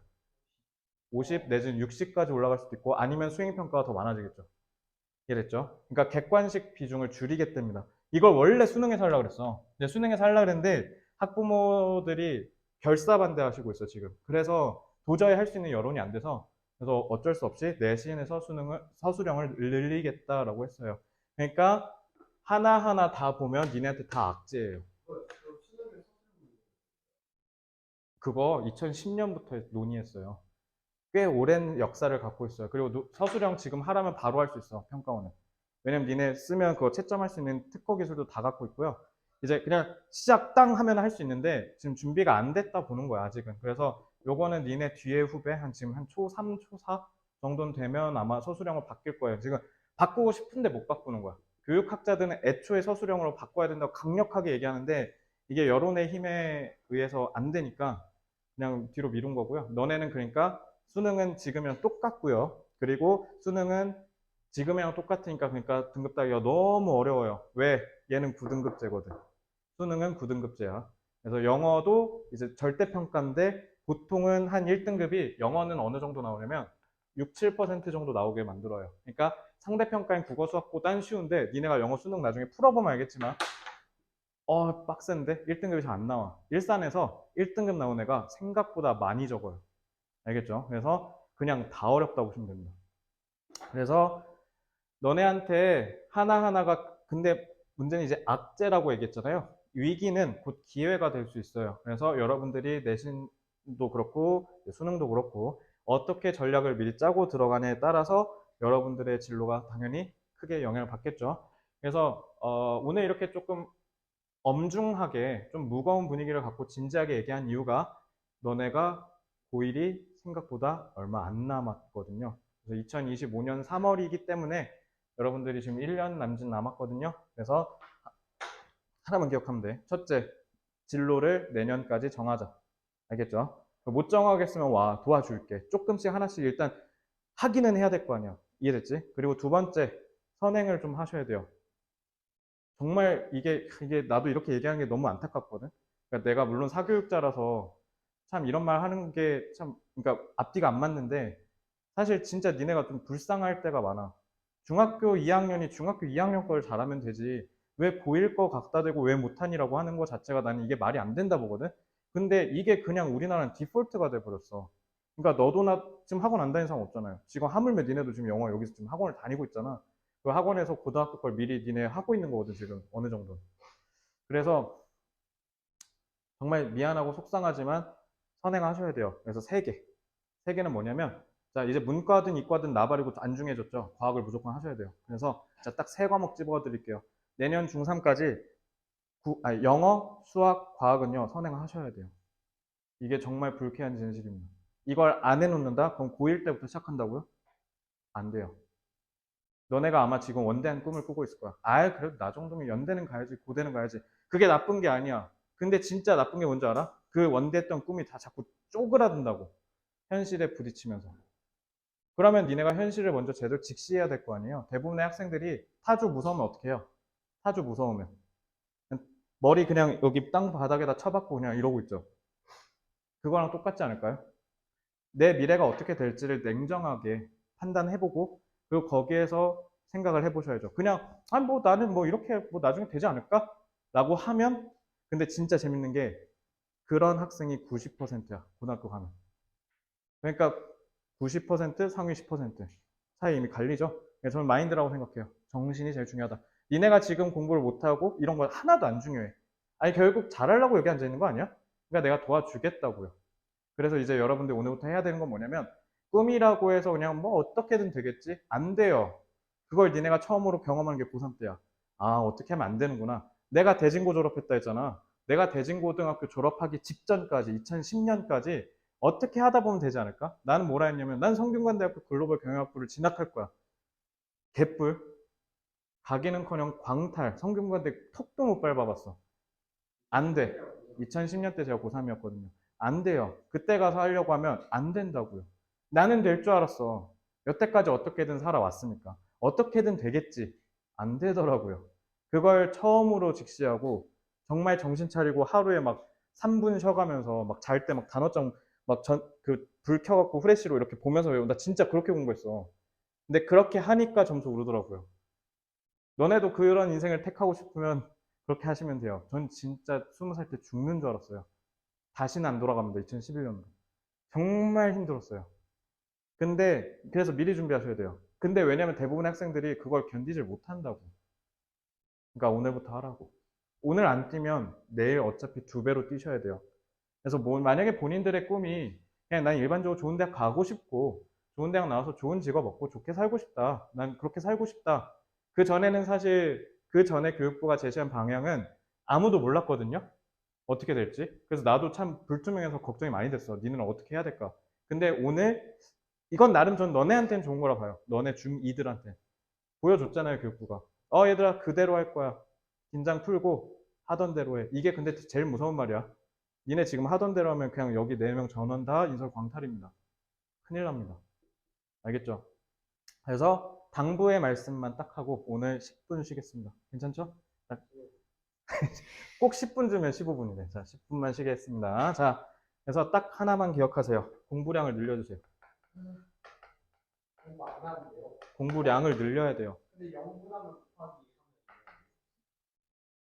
S1: 50 내지는 60까지 올라갈 수도 있고 아니면 수행평가가 더 많아지겠죠. 이해됐죠? 그러니까 객관식 비중을 줄이겠답니다. 이걸 원래 수능에서 하려고 그랬어. 근데 수능에서 하려고 그랬는데 학부모들이 결사반대하시고 있어 지금. 그래서 도저히 할 수 있는 여론이 안 돼서 그래서 어쩔 수 없이 내신에서 서술형을 늘리겠다라고 했어요. 그러니까 하나하나 다 보면 니네한테 다 악재예요. 그거 2010년부터 논의했어요. 꽤 오랜 역사를 갖고 있어요. 그리고 서술형 지금 하라면 바로 할 수 있어, 평가원은. 왜냐면 니네 쓰면 그거 채점할 수 있는 특허 기술도 다 갖고 있고요. 이제 그냥 시작 땅 하면 할 수 있는데 지금 준비가 안 됐다 보는 거야, 아직은. 그래서 요거는 니네 뒤에 후배, 지금 한 초3, 초4 정도는 되면 아마 서술형을 바뀔 거예요. 지금 바꾸고 싶은데 못 바꾸는 거야. 교육학자들은 애초에 서술형으로 바꿔야 된다고 강력하게 얘기하는데 이게 여론의 힘에 의해서 안 되니까 그냥 뒤로 미룬 거고요. 너네는 그러니까 수능은 지금이랑 똑같고요. 그리고 수능은 지금이랑 똑같으니까 그러니까 등급 따기가 너무 어려워요. 왜? 얘는 9등급제거든. 수능은 9등급제야. 그래서 영어도 이제 절대평가인데 보통은 한 1등급이 영어는 어느 정도 나오냐면 6, 7% 정도 나오게 만들어요. 그러니까 상대평가인 국어 수학보단 쉬운데 니네가 영어 수능 나중에 풀어보면 알겠지만 빡센데 1등급이 잘 안 나와. 일산에서 1등급 나온 애가 생각보다 많이 적어요. 알겠죠? 그래서 그냥 다 어렵다고 보시면 됩니다. 그래서 너네한테 하나하나가 근데 문제는 이제 악재라고 얘기했잖아요. 위기는 곧 기회가 될 수 있어요. 그래서 여러분들이 내신도 그렇고 수능도 그렇고 어떻게 전략을 미리 짜고 들어가냐에 따라서 여러분들의 진로가 당연히 크게 영향을 받겠죠. 그래서 오늘 이렇게 조금 엄중하게 좀 무거운 분위기를 갖고 진지하게 얘기한 이유가 너네가 고1이 생각보다 얼마 안 남았거든요. 그래서 2025년 3월이기 때문에 여러분들이 지금 1년 남짓 남았거든요. 그래서 하나만 기억하면 돼. 첫째, 진로를 내년까지 정하자. 알겠죠? 못 정하겠으면 와, 도와줄게. 조금씩 하나씩 일단 하기는 해야 될 거 아니야. 이해됐지? 그리고 두 번째, 선행을 좀 하셔야 돼요. 정말 이게 나도 이렇게 얘기하는 게 너무 안타깝거든. 그러니까 내가 물론 사교육자라서 참 이런 말 하는 게 참, 그러니까 앞뒤가 안 맞는데 사실 진짜 니네가 좀 불쌍할 때가 많아. 중학교 2학년이 중학교 2학년 걸 잘하면 되지. 왜 고1 거 갖다 대고 왜 못하니라고 하는 거 자체가 나는 이게 말이 안 된다 보거든. 근데 이게 그냥 우리나라는 디폴트가 돼버렸어. 그러니까 너도 나 지금 학원 안 다니는 사람 없잖아요. 지금 하물며 니네도 지금 영어 여기서 지금 학원을 다니고 있잖아. 그 학원에서 고등학교 걸 미리 니네 하고 있는 거거든, 지금. 어느 정도. 그래서 정말 미안하고 속상하지만 선행하셔야 돼요. 그래서 세 개. 세 개는 뭐냐면, 자, 이제 문과든 이과든 나발이고 안중해졌죠. 과학을 무조건 하셔야 돼요. 그래서 자, 딱 세 과목 집어 드릴게요. 내년 중3까지 영어, 수학, 과학은요, 선행하셔야 돼요. 이게 정말 불쾌한 진실입니다. 이걸 안 해놓는다? 그럼 고1 때부터 시작한다고요? 안 돼요. 너네가 아마 지금 원대한 꿈을 꾸고 있을 거야. 아, 그래도 나 정도면 연대는 가야지, 고대는 가야지. 그게 나쁜 게 아니야. 근데 진짜 나쁜 게 뭔지 알아? 그 원대했던 꿈이 다 자꾸 쪼그라든다고. 현실에 부딪히면서. 그러면 니네가 현실을 먼저 제대로 직시해야 될 거 아니에요. 대부분의 학생들이 타주 무서우면 어떻게 해요? 타주 무서우면. 머리 그냥 여기 땅 바닥에다 쳐박고 그냥 이러고 있죠. 그거랑 똑같지 않을까요? 내 미래가 어떻게 될지를 냉정하게 판단해보고 그리고 거기에서 생각을 해보셔야죠. 그냥 아니 뭐 나는 뭐 이렇게 뭐 나중에 되지 않을까? 라고 하면 근데 진짜 재밌는 게 그런 학생이 90%야. 고등학교 가면. 그러니까 90% 상위 10% 사이 이미 갈리죠. 그래서 저는 마인드라고 생각해요. 정신이 제일 중요하다. 니네가 지금 공부를 못하고 이런 거 하나도 안 중요해. 아니 결국 잘하려고 여기 앉아 있는 거 아니야? 그러니까 내가 도와주겠다고요. 그래서 이제 여러분들 오늘부터 해야 되는 건 뭐냐면 꿈이라고 해서 그냥 뭐 어떻게든 되겠지? 안 돼요. 그걸 니네가 처음으로 경험하는 게 고3 때야. 아, 어떻게 하면 안 되는구나. 내가 대진고 졸업했다 했잖아. 내가 대진고등학교 졸업하기 직전까지 2010년까지 어떻게 하다 보면 되지 않을까? 나는 뭐라 했냐면 난 성균관대학교 글로벌 경영학부를 진학할 거야. 개뿔. 가기는커녕 광탈. 성균관대 턱도 못 밟아봤어. 안 돼. 2010년 때 제가 고3이었거든요. 안 돼요. 그때 가서 하려고 하면 안 된다고요. 나는 될 줄 알았어. 여태까지 어떻게든 살아왔으니까. 어떻게든 되겠지. 안 되더라고요. 그걸 처음으로 직시하고 정말 정신 차리고 하루에 막 3분 쉬어가면서 막 잘 때 막 단어점 막 그 불 켜갖고 후레쉬로 이렇게 보면서 외우고 나 진짜 그렇게 공부했어. 근데 그렇게 하니까 점수 오르더라고요. 너네도 그런 인생을 택하고 싶으면 그렇게 하시면 돼요. 전 진짜 20살 때 죽는 줄 알았어요. 다시는 안 돌아갑니다. 2011년으로. 정말 힘들었어요. 근데 그래서 미리 준비하셔야 돼요. 근데 왜냐면 대부분의 학생들이 그걸 견디질 못한다고. 그러니까 오늘부터 하라고. 오늘 안 뛰면 내일 어차피 2배로 뛰셔야 돼요. 그래서 뭐 만약에 본인들의 꿈이 그냥 난 일반적으로 좋은 대학 가고 싶고 좋은 대학 나와서 좋은 직업 얻고 좋게 살고 싶다. 난 그렇게 살고 싶다. 그 전에는 사실 그 전에 교육부가 제시한 방향은 아무도 몰랐거든요. 어떻게 될지. 그래서 나도 참 불투명해서 걱정이 많이 됐어. 니는 어떻게 해야 될까? 근데 오늘 이건 나름 전 너네한테는 좋은 거라 봐요. 너네 중2들한테. 보여줬잖아요, 교육부가. 얘들아, 그대로 할 거야. 긴장 풀고 하던 대로 해. 이게 근데 제일 무서운 말이야. 니네 지금 하던 대로 하면 그냥 여기 4명 전원 다 인설 광탈입니다. 큰일 납니다. 알겠죠? 그래서 당부의 말씀만 딱 하고 오늘 10분 쉬겠습니다. 괜찮죠? 꼭 10분 주면 15분이네. 자, 10분만 쉬겠습니다. 자, 그래서 딱 하나만 기억하세요. 공부량을 늘려주세요.
S2: 공부 안 하는데요?
S1: 공부량을 늘려야 돼요.
S2: 근데 0분하면 곱하기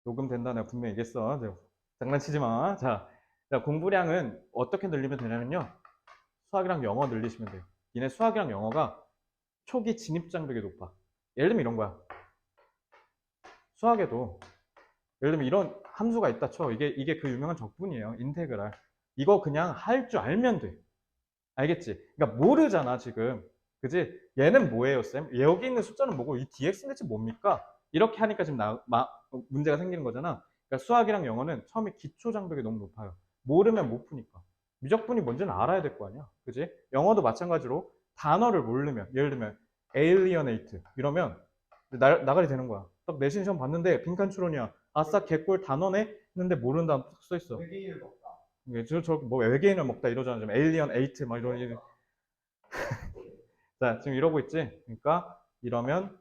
S1: 녹음된다. 내가 분명히 얘기했어. 장난치지 마. 자, 공부량은 어떻게 늘리면 되냐면요. 수학이랑 영어 늘리시면 돼요. 니네 수학이랑 영어가 초기 진입 장벽이 높아. 예를 들면 이런 거야. 수학에도 예를 들면 이런 함수가 있다 쳐. 이게 그 유명한 적분이에요. 인테그랄. 이거 그냥 할 줄 알면 돼. 알겠지? 그러니까 모르잖아, 지금. 그지? 얘는 뭐예요, 쌤? 여기 있는 숫자는 뭐고, 이 dx는 대체 뭡니까? 이렇게 하니까 지금 문제가 생기는 거잖아. 그러니까 수학이랑 영어는 처음에 기초 장벽이 너무 높아요. 모르면 못 푸니까. 미적분이 뭔지는 알아야 될 거 아니야. 그지? 영어도 마찬가지로 단어를 모르면, 예를 들면, alienate 이러면 나가리 되는 거야. 딱 내신 시험 봤는데 빈칸 추론이야. 아싸 개꿀 단어네 했는데 모르는 단어 딱 써 있어.
S2: 외계인을 먹다.
S1: 뭐 외계인을 먹다 이러잖아. 지금 에일리언 에이트 막 이런. 자, 지금 이러고 있지? 그러니까 이러면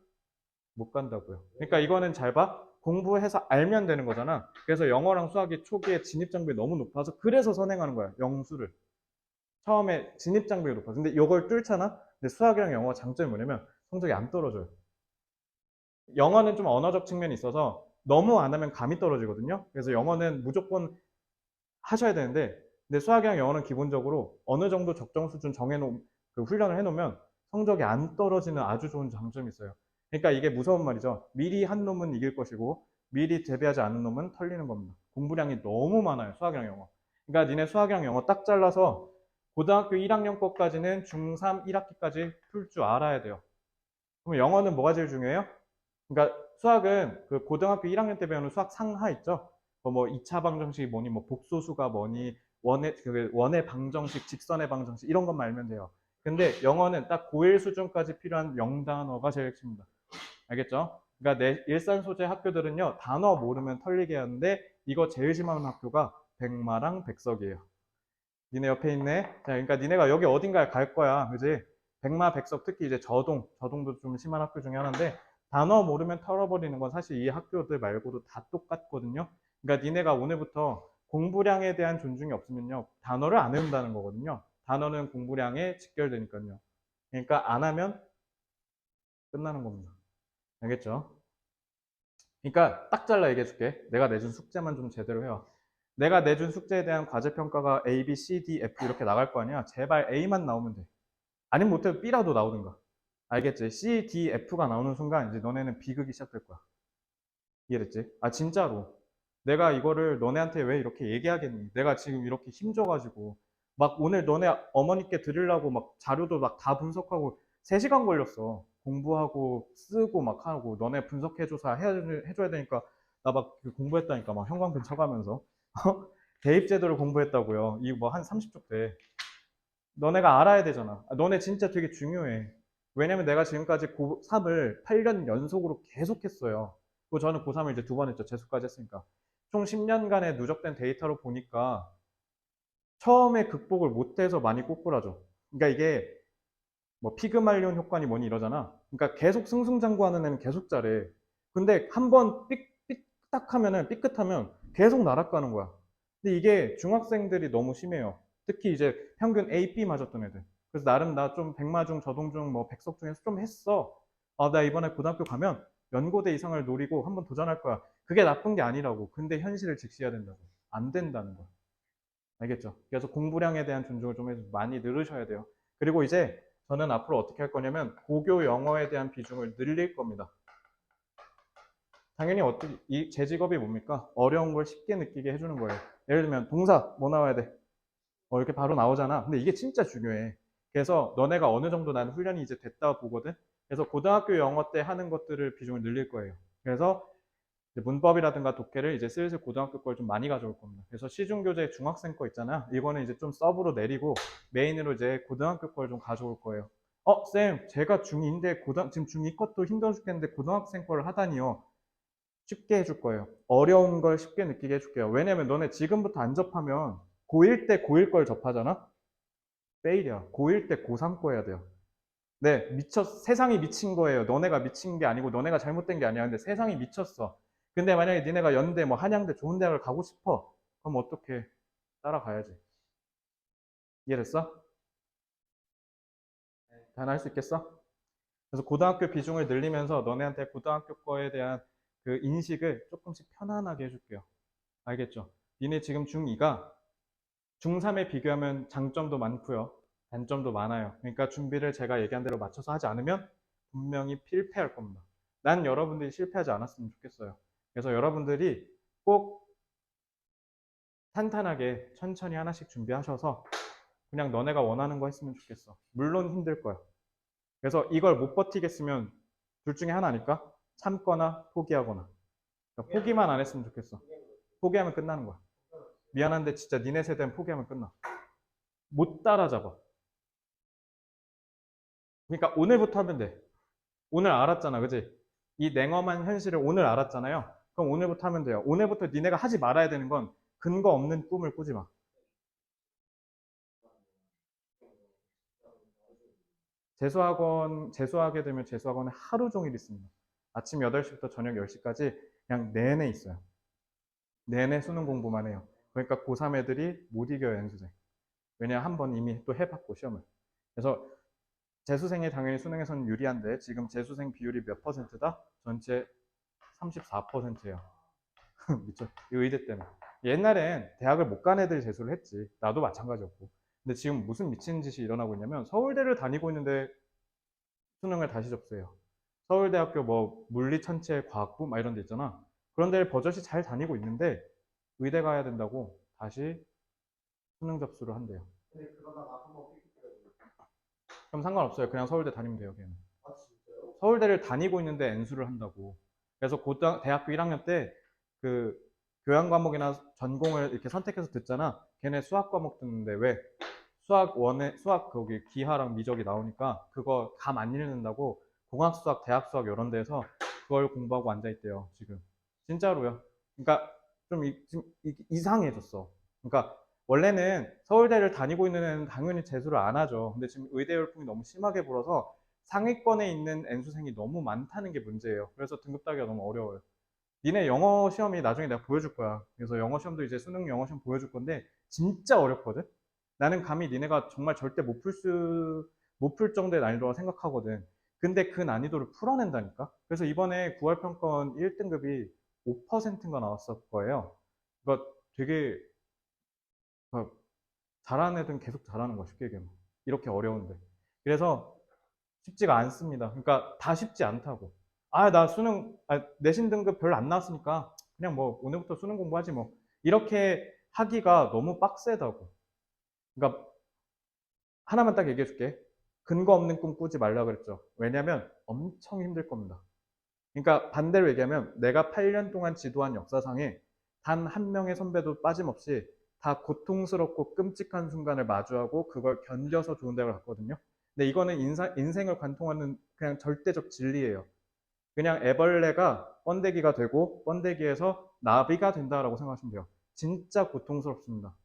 S1: 못 간다고요. 그러니까 이거는 잘 봐. 공부해서 알면 되는 거잖아. 그래서 영어랑 수학이 초기에 진입 장벽이 너무 높아서 그래서 선행하는 거야. 영수를. 처음에 진입 장벽이 높아. 근데 이걸 뚫잖아? 근데 수학이랑 영어 장점이 뭐냐면 성적이 안 떨어져요. 영어는 좀 언어적 측면이 있어서 너무 안 하면 감이 떨어지거든요. 그래서 영어는 무조건 하셔야 되는데 근데 수학이랑 영어는 기본적으로 어느 정도 적정 수준 정해놓은 그 훈련을 해놓으면 성적이 안 떨어지는 아주 좋은 장점이 있어요. 그러니까 이게 무서운 말이죠. 미리 한 놈은 이길 것이고 미리 대비하지 않은 놈은 털리는 겁니다. 공부량이 너무 많아요. 수학이랑 영어. 그러니까 니네 수학이랑 영어 딱 잘라서 고등학교 1학년 거까지는 중3 1학기까지 풀 줄 알아야 돼요. 그럼 영어는 뭐가 제일 중요해요? 그러니까 수학은 그 고등학교 1학년 때 배우는 수학 상하 있죠? 뭐 2차 방정식이 뭐니, 뭐 복소수가 뭐니, 원의 방정식, 직선의 방정식 이런 것만 알면 돼요. 근데 영어는 딱 고1 수준까지 필요한 영단어가 제일 핵심입니다. 알겠죠? 그러니까 내 일산 소재 학교들은요 단어 모르면 털리게 하는데 이거 제일 심한 학교가 백마랑 백석이에요. 니네 옆에 있네. 자, 그러니까 니네가 여기 어딘가에 갈 거야, 그지? 백마, 백석, 특히 이제 저동도 좀 심한 학교 중에 하나인데 단어 모르면 털어버리는 건 사실 이 학교들 말고도 다 똑같거든요. 그러니까 니네가 오늘부터 공부량에 대한 존중이 없으면요 단어를 안 외운다는 거거든요. 단어는 공부량에 직결되니까요. 그러니까 안 하면 끝나는 겁니다. 알겠죠? 그러니까 딱 잘라 얘기해 줄게. 내가 내준 숙제만 좀 제대로 해와. 내가 내준 숙제에 대한 과제평가가 A, B, C, D, F 이렇게 나갈 거 아니야. 제발 A만 나오면 돼. 아니면 못해도 B라도 나오든가. 알겠지? C, D, F가 나오는 순간 이제 너네는 비극이 시작될 거야. 이해됐지? 아 진짜로. 내가 이거를 너네한테 왜 이렇게 얘기하겠니? 내가 지금 이렇게 힘줘가지고 막 오늘 너네 어머니께 드리려고 막 자료도 막 다 분석하고 3시간 걸렸어. 공부하고 쓰고 막 하고 너네 분석해줘서 해줘야 되니까 나 막 공부했다니까 막 형광펜 쳐가면서 대입제도를 공부했다고요. 이거 뭐 한 30쪽 돼. 너네가 알아야 되잖아. 너네 진짜 되게 중요해. 왜냐면 내가 지금까지 고3을 8년 연속으로 계속 했어요. 그리고 저는 고3을 이제 2번 했죠. 재수까지 했으니까. 총 10년간의 누적된 데이터로 보니까 처음에 극복을 못해서 많이 꼬꾸라져. 그러니까 이게 뭐 피그말리온 효과니 뭐니 이러잖아. 그러니까 계속 승승장구하는 애는 계속 잘해. 근데 한번 삐딱하면은 삐끗하면 계속 날아가는 거야. 근데 이게 중학생들이 너무 심해요. 특히 이제 평균 A, B 맞았던 애들. 그래서 나름 나 좀 백마중, 저동중, 뭐 백석 중에서 좀 했어. 아, 나 이번에 고등학교 가면 연고대 이상을 노리고 한번 도전할 거야. 그게 나쁜 게 아니라고. 근데 현실을 직시해야 된다고. 안 된다는 거야. 알겠죠? 그래서 공부량에 대한 존중을 좀 해서 많이 늘으셔야 돼요. 그리고 이제 저는 앞으로 어떻게 할 거냐면 고교 영어에 대한 비중을 늘릴 겁니다. 당연히 제 직업이 뭡니까? 어려운 걸 쉽게 느끼게 해주는 거예요. 예를 들면 동사 뭐 나와야 돼? 이렇게 바로 나오잖아. 근데 이게 진짜 중요해. 그래서 너네가 어느 정도 나는 훈련이 이제 됐다 보거든. 그래서 고등학교 영어 때 하는 것들을 비중을 늘릴 거예요. 그래서 문법이라든가 독해를 이제 슬슬 고등학교 걸 좀 많이 가져올 겁니다. 그래서 시중교재 중학생 거 있잖아. 이거는 이제 좀 서브로 내리고 메인으로 이제 고등학교 걸 좀 가져올 거예요. 쌤, 제가 중2인데 지금 중2 것도 힘들어 죽겠는데 고등학생 거를 하다니요. 쉽게 해줄 거예요. 어려운 걸 쉽게 느끼게 해줄게요. 왜냐면 너네 지금부터 안 접하면 고1 때 고1 걸 접하잖아? 페일이야. 고1 때 고3 거 해야 돼요. 네, 세상이 미친 거예요. 너네가 미친 게 아니고 너네가 잘못된 게 아니야. 근데 세상이 미쳤어. 근데 만약에 니네가 연대, 뭐 한양대 좋은 대학을 가고 싶어. 그럼 어떻게 따라가야지. 이해됐어? 다 할 수 있겠어? 그래서 고등학교 비중을 늘리면서 너네한테 고등학교 거에 대한 그 인식을 조금씩 편안하게 해줄게요. 알겠죠? 니네 지금 중2가 중3에 비교하면 장점도 많고요. 단점도 많아요. 그러니까 준비를 제가 얘기한 대로 맞춰서 하지 않으면 분명히 필패할 겁니다. 난 여러분들이 실패하지 않았으면 좋겠어요. 그래서 여러분들이 꼭 탄탄하게 천천히 하나씩 준비하셔서 그냥 너네가 원하는 거 했으면 좋겠어. 물론 힘들 거야. 그래서 이걸 못 버티겠으면 둘 중에 하나니까 참거나 포기하거나. 그러니까 포기만 안 했으면 좋겠어. 포기하면 끝나는 거야. 미안한데 진짜 니네 세대는 포기하면 끝나. 못 따라잡아. 그러니까 오늘부터 하면 돼. 오늘 알았잖아, 그지? 이 냉엄한 현실을 오늘 알았잖아요. 그럼 오늘부터 하면 돼요. 오늘부터 니네가 하지 말아야 되는 건 근거 없는 꿈을 꾸지 마. 재수하게 되면 재수학원에 하루 종일 있습니다. 아침 8시부터 저녁 10시까지 그냥 내내 있어요. 내내 수능 공부만 해요. 그러니까 고3 애들이 못 이겨요, 연수생. 왜냐, 한 번 이미 또 해봤고, 시험을. 그래서 재수생이 당연히 수능에서는 유리한데, 지금 재수생 비율이 몇 퍼센트다? 전체 34%예요. 미쳐. 이 의대 때문에. 옛날엔 대학을 못 간 애들이 재수를 했지. 나도 마찬가지였고. 근데 지금 무슨 미친 짓이 일어나고 있냐면 서울대를 다니고 있는데 수능을 다시 접수해요. 서울대학교 뭐 물리천체 과학부 막 이런 데 있잖아. 그런 데를 버젓이 잘 다니고 있는데 의대 가야 된다고 다시 수능 접수를 한대요.
S2: 근데 그러다가 한번 삐끗해요.
S1: 그럼 상관없어요. 그냥 서울대 다니면 돼요, 걔는.
S2: 아 진짜요?
S1: 서울대를 다니고 있는데 N수를 한다고. 그래서 대학교 1학년 때 그 교양 과목이나 전공을 이렇게 선택해서 듣잖아. 걔네 수학 과목 듣는데 왜? 수학 거기 기하랑 미적이 나오니까 그거 감 안 읽는다고 공학 수학, 대학 수학 이런 데서 그걸 공부하고 앉아 있대요, 지금. 진짜로요. 그러니까 좀 지금 이상해졌어. 그러니까 원래는 서울대를 다니고 있는 애는 당연히 재수를 안 하죠. 근데 지금 의대 열풍이 너무 심하게 불어서 상위권에 있는 N수생이 너무 많다는 게 문제예요. 그래서 등급 따기가 너무 어려워요. 니네 영어 시험이 나중에 내가 보여줄 거야. 그래서 영어 시험도 이제 수능 영어 시험 보여줄 건데 진짜 어렵거든. 나는 감히 니네가 정말 절대 못 풀 정도의 난이도라 생각하거든. 근데 그 난이도를 풀어낸다니까. 그래서 이번에 9월 평가원 1등급이 5%인가 나왔을 거예요. 그러니까 되게 그러니까 잘하는 애들은 계속 잘하는 거야, 쉽게 얘기하면. 이렇게 어려운데. 그래서 쉽지가 않습니다. 그러니까 다 쉽지 않다고. 나 내신 등급 별로 안 나왔으니까 그냥 뭐 오늘부터 수능 공부하지 뭐. 이렇게 하기가 너무 빡세다고. 그러니까 하나만 딱 얘기해 줄게. 근거 없는 꿈 꾸지 말라 그랬죠. 왜냐면 엄청 힘들 겁니다. 그러니까 반대로 얘기하면 내가 8년 동안 지도한 역사상에 단 한 명의 선배도 빠짐없이 다 고통스럽고 끔찍한 순간을 마주하고 그걸 견뎌서 좋은 대학을 갔거든요. 근데 이거는 인생을 관통하는 그냥 절대적 진리예요. 그냥 애벌레가 번데기가 되고 번데기에서 나비가 된다라고 생각하시면 돼요. 진짜 고통스럽습니다.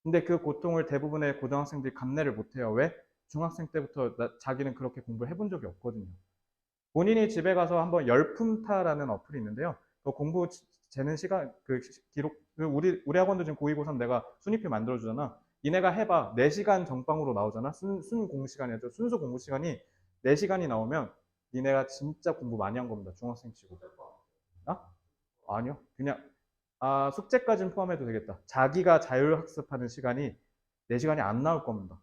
S1: 근데 그 고통을 대부분의 고등학생들이 감내를 못해요. 왜? 중학생 때부터 자기는 그렇게 공부를 해본 적이 없거든요. 본인이 집에 가서 한번 열품타라는 어플이 있는데요. 그 공부 재는 시간, 그 기록, 우리 학원도 지금 고2, 고3 내가 순위표 만들어주잖아. 니네가 해봐. 4시간 정방으로 나오잖아. 공시간이죠. 순수 공부 시간이 4시간이 나오면 니네가 진짜 공부 많이 한 겁니다. 중학생 치고. 아? 아니요. 그냥, 숙제까지는 포함해도 되겠다. 자기가 자율학습하는 시간이 4시간이 안 나올 겁니다.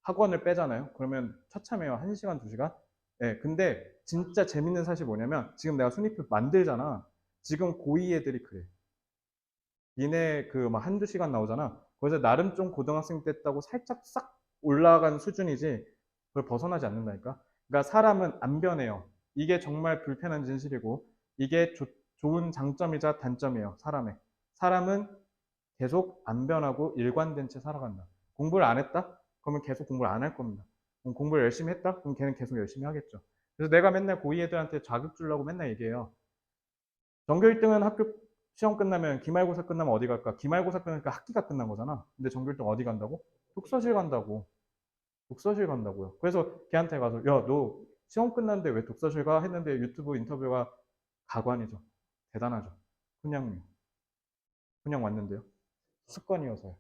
S1: 학원을 빼잖아요. 그러면 처참해요. 1시간, 2시간? 네, 근데 진짜 재밌는 사실이 뭐냐면 지금 내가 순위표 만들잖아. 지금 고2 애들이 그래. 니네 그 막 한두 시간 나오잖아. 거기서 나름 좀 고등학생 됐다고 살짝 싹 올라간 수준이지 그걸 벗어나지 않는다니까. 그러니까 사람은 안 변해요. 이게 정말 불편한 진실이고 이게 좋은 장점이자 단점이에요. 사람은 계속 안 변하고 일관된 채 살아간다. 공부를 안 했다? 그러면 계속 공부를 안 할 겁니다. 그럼 공부를 열심히 했다? 그럼 걔는 계속 열심히 하겠죠. 그래서 내가 맨날 고2 애들한테 자극 주려고 맨날 얘기해요. 전교 1등은 학교 시험 끝나면 기말고사 끝나면 어디 갈까? 기말고사 끝나니까 학기가 끝난 거잖아. 근데 전교 1등 어디 간다고? 독서실 간다고. 독서실 간다고요. 그래서 걔한테 가서 야, 너 시험 끝났는데 왜 독서실 가? 했는데 유튜브 인터뷰가 가관이죠. 대단하죠. 그냥 왔는데요. 습관이어서요.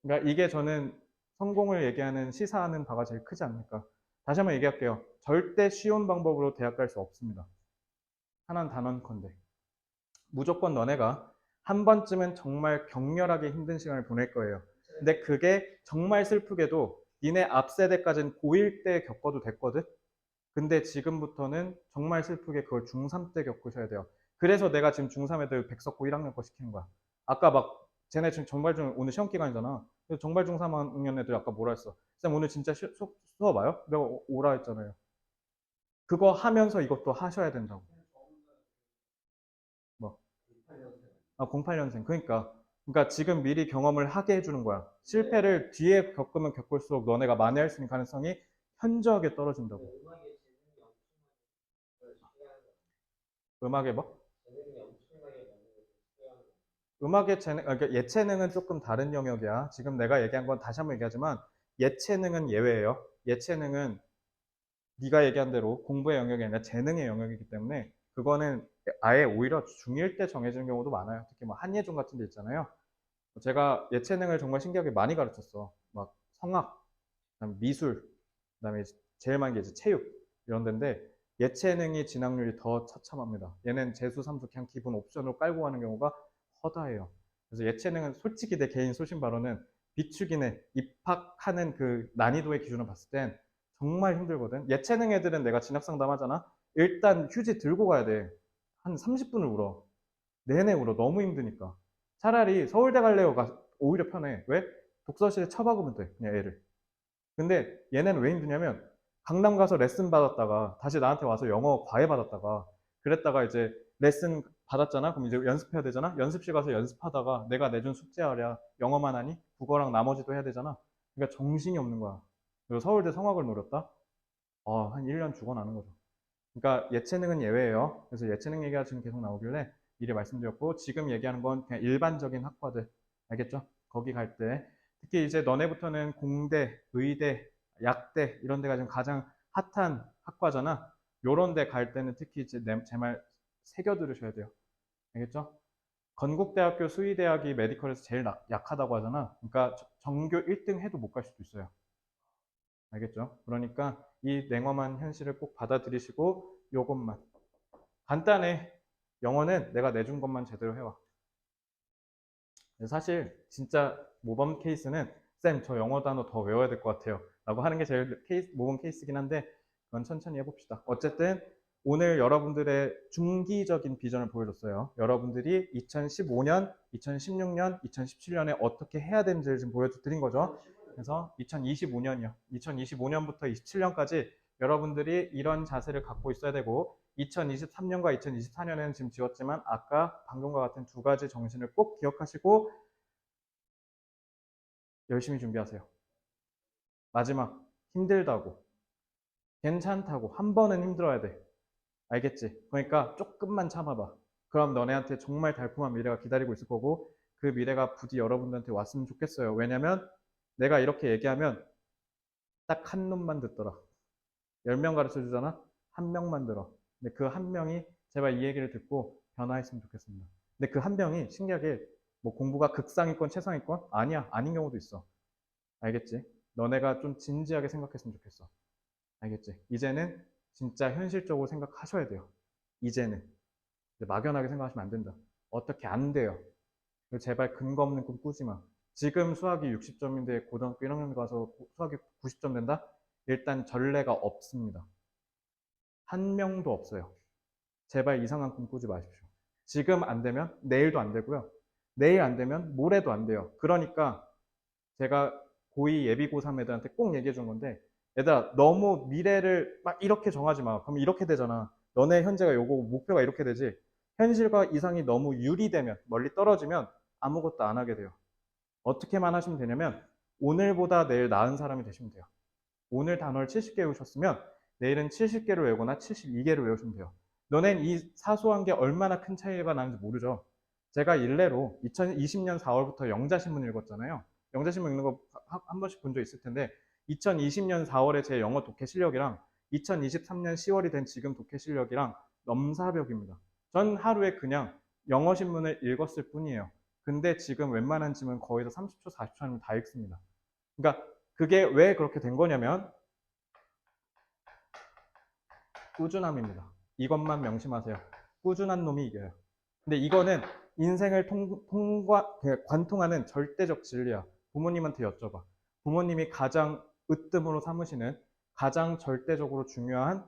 S1: 그러니까 이게 저는 성공을 얘기하는 시사하는 바가 제일 크지 않을까. 다시 한번 얘기할게요. 절대 쉬운 방법으로 대학 갈 수 없습니다. 하나는 단언컨대. 무조건 너네가 한 번쯤은 정말 격렬하게 힘든 시간을 보낼 거예요. 근데 그게 정말 슬프게도 니네 앞 세대까지는 고1 때 겪어도 됐거든? 근데 지금부터는 정말 슬프게 그걸 중3 때 겪으셔야 돼요. 그래서 내가 지금 중3 애들 백석고 1학년 거 시키는 거야. 아까 막 쟤네 지금 정발중 오늘 시험 기간이잖아. 그래서 정발중 3학년 애들 아까 뭐라 했어? 쌤 오늘 진짜 수업 와요? 내가 오라 했잖아요. 그거 하면서 이것도 하셔야 된다고. 뭐. 08년생. 그러니까 지금 미리 경험을 하게 해주는 거야. 실패를 뒤에 겪으면 겪을수록 너네가 만회할 수 있는 가능성이 현저하게 떨어진다고. 음악에 뭐? 음악의 재능, 그러니까 예체능은 조금 다른 영역이야. 지금 내가 얘기한 건 다시 한번 얘기하지만 예체능은 예외예요. 예체능은 네가 얘기한 대로 공부의 영역이 아니라 재능의 영역이기 때문에 그거는 아예 오히려 중1 때 정해지는 경우도 많아요. 특히 뭐 한예종 같은 데 있잖아요. 제가 예체능을 정말 신기하게 많이 가르쳤어. 막 성악, 그다음에 미술, 그다음에 제일 많은 게 이제 체육 이런 데인데 예체능이 진학률이 더 처참합니다. 얘는 재수, 삼수 그냥 기본 옵션으로 깔고 가는 경우가 허다해요. 그래서 예체능은 솔직히 내 개인 소신 발언은 비축이네 입학하는 그 난이도의 기준을 봤을 땐 정말 힘들거든. 예체능 애들은 내가 진학 상담하잖아. 일단 휴지 들고 가야 돼. 한 30분을 울어. 내내 울어. 너무 힘드니까. 차라리 서울대 갈래요가 오히려 편해. 왜? 독서실에 처박으면 돼. 그냥 애를. 근데 얘네는 왜 힘드냐면 강남 가서 레슨 받았다가 다시 나한테 와서 영어 과외 받았다가 그랬다가 이제 레슨 받았잖아. 그럼 이제 연습해야 되잖아. 연습실 가서 연습하다가 내가 내준 숙제하랴 영어만 하니 국어랑 나머지도 해야 되잖아. 그러니까 정신이 없는 거야. 그리고 서울대 성악을 노렸다? 한 1년 죽어나는 거죠. 그러니까 예체능은 예외예요. 그래서 예체능 얘기가 지금 계속 나오길래 미리 말씀드렸고 지금 얘기하는 건 그냥 일반적인 학과들 알겠죠? 거기 갈 때 특히 이제 너네부터는 공대, 의대, 약대 이런 데가 지금 가장 핫한 학과잖아. 요런 데 갈 때는 특히 이제 제 말 새겨 들으셔야 돼요. 알겠죠? 건국대학교 수의대학이 메디컬에서 제일 약하다고 하잖아. 그러니까 전교 1등 해도 못 갈 수도 있어요. 알겠죠? 그러니까 이 냉엄한 현실을 꼭 받아들이시고 요것만 간단해. 영어는 내가 내준 것만 제대로 해와. 사실 진짜 모범 케이스는 쌤, 저 영어 단어 더 외워야 될 것 같아요. 라고 하는 게 제일 모범 케이스긴 한데 그건 천천히 해봅시다. 어쨌든 오늘 여러분들의 중기적인 비전을 보여줬어요. 여러분들이 2015년, 2016년, 2017년에 어떻게 해야 되는지를 지금 보여드린 거죠. 그래서 2025년이요. 2025년부터 27년까지 여러분들이 이런 자세를 갖고 있어야 되고 2023년과 2024년에는 지금 지웠지만 아까 방금과 같은 두 가지 정신을 꼭 기억하시고 열심히 준비하세요. 마지막 힘들다고 괜찮다고 한 번은 힘들어야 돼. 알겠지? 그러니까 조금만 참아봐. 그럼 너네한테 정말 달콤한 미래가 기다리고 있을 거고 그 미래가 부디 여러분들한테 왔으면 좋겠어요. 왜냐면 내가 이렇게 얘기하면 딱 한 놈만 듣더라. 10명 가르쳐 주잖아? 한 명만 들어. 근데 그 한 명이 제발 이 얘기를 듣고 변화했으면 좋겠습니다. 근데 그 한 명이 신기하게 뭐 공부가 극상위권, 최상위권? 아니야. 아닌 경우도 있어. 알겠지? 너네가 좀 진지하게 생각했으면 좋겠어. 알겠지? 이제는 진짜 현실적으로 생각하셔야 돼요. 이제는. 막연하게 생각하시면 안 된다. 어떻게 안 돼요. 제발 근거 없는 꿈 꾸지 마. 지금 수학이 60점인데 고등학교 1학년 가서 수학이 90점 된다? 일단 전례가 없습니다. 한 명도 없어요. 제발 이상한 꿈 꾸지 마십시오. 지금 안 되면 내일도 안 되고요. 내일 안 되면 모레도 안 돼요. 그러니까 제가 고2 예비 고3 애들한테 꼭 얘기해 준 건데 얘들아 너무 미래를 막 이렇게 정하지 마. 그럼 이렇게 되잖아. 너네 현재가 요거 목표가 이렇게 되지. 현실과 이상이 너무 유리되면 멀리 떨어지면 아무것도 안 하게 돼요. 어떻게만 하시면 되냐면 오늘보다 내일 나은 사람이 되시면 돼요. 오늘 단어를 70개 외우셨으면 내일은 70개를 외우거나 72개를 외우시면 돼요. 너넨 이 사소한 게 얼마나 큰 차이가 나는지 모르죠. 제가 일례로 2020년 4월부터 영자신문 읽었잖아요. 영자신문 읽는 거 한 번씩 본 적 있을 텐데 2020년 4월에 제 영어 독해 실력이랑 2023년 10월이 된 지금 독해 실력이랑 넘사벽입니다. 전 하루에 그냥 영어 신문을 읽었을 뿐이에요. 근데 지금 웬만한 짐은 거의 다 30초, 40초 아니면 다 읽습니다. 그러니까 그게 왜 그렇게 된 거냐면 꾸준함입니다. 이것만 명심하세요. 꾸준한 놈이 이겨요. 근데 이거는 인생을 관통하는 절대적 진리야. 부모님한테 여쭤봐. 부모님이 가장 으뜸으로 삼으시는 가장 절대적으로 중요한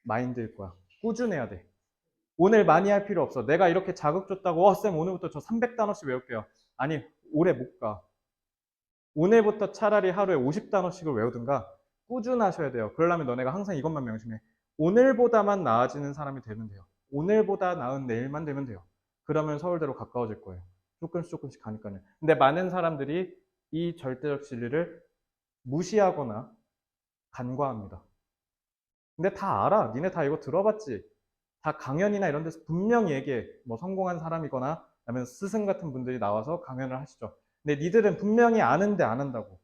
S1: 마인드일 거야. 꾸준해야 돼. 오늘 많이 할 필요 없어. 내가 이렇게 자극 줬다고 쌤 오늘부터 저 300단어씩 외울게요. 아니 오래 못 가. 오늘부터 차라리 하루에 50단어씩을 외우든가 꾸준하셔야 돼요. 그러려면 너네가 항상 이것만 명심해. 오늘보다만 나아지는 사람이 되면 돼요. 오늘보다 나은 내일만 되면 돼요. 그러면 서울대로 가까워질 거예요. 조금씩 가니까요. 근데 많은 사람들이 이 절대적 진리를 무시하거나 간과합니다. 근데 다 알아. 니네 다 이거 들어봤지? 다 강연이나 이런 데서 분명히 얘기해. 뭐 성공한 사람이거나 아니면 스승 같은 분들이 나와서 강연을 하시죠. 근데 니들은 분명히 아는데 안 한다고.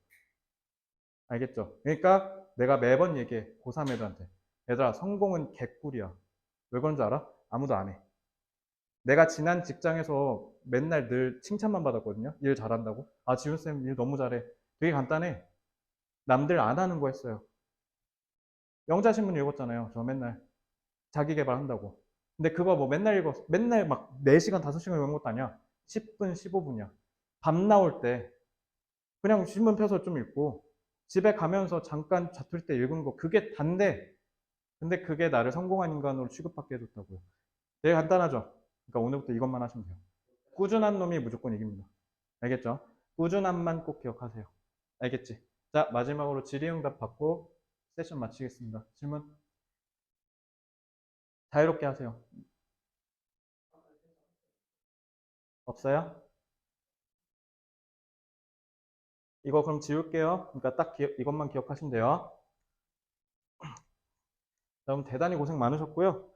S1: 알겠죠? 그러니까 내가 매번 얘기해. 고3 애들한테. 얘들아, 성공은 개꿀이야. 왜 그런 줄 알아? 아무도 안 해. 내가 지난 직장에서 맨날 늘 칭찬만 받았거든요. 일 잘한다고. 아, 지훈쌤 일 너무 잘해. 되게 간단해. 남들 안 하는 거 했어요. 영자신문 읽었잖아요. 저 맨날. 자기 개발한다고. 근데 그거 뭐 맨날 읽었어. 맨날 막 4시간, 5시간 읽은 것도 아니야. 10분, 15분이야. 밤 나올 때 그냥 신문 펴서 좀 읽고 집에 가면서 잠깐 자투리 때 읽은 거 그게 단데 근데 그게 나를 성공한 인간으로 취급받게 해줬다고요. 되게 간단하죠? 그러니까 오늘부터 이것만 하시면 돼요. 꾸준한 놈이 무조건 이깁니다. 알겠죠? 꾸준함만 꼭 기억하세요. 알겠지? 자, 마지막으로 질의응답 받고 세션 마치겠습니다. 질문 자유롭게 하세요. 없어요? 이거 그럼 지울게요. 그러니까 딱 이것만 기억하시면 돼요. 여러분 대단히 고생 많으셨고요.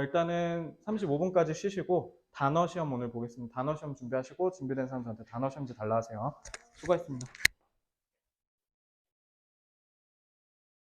S1: 일단은 35분까지 쉬시고 단어 시험 오늘 보겠습니다. 단어 시험 준비하시고 준비된 사람 저한테 단어 시험지 달라 하세요. 수고하셨습니다.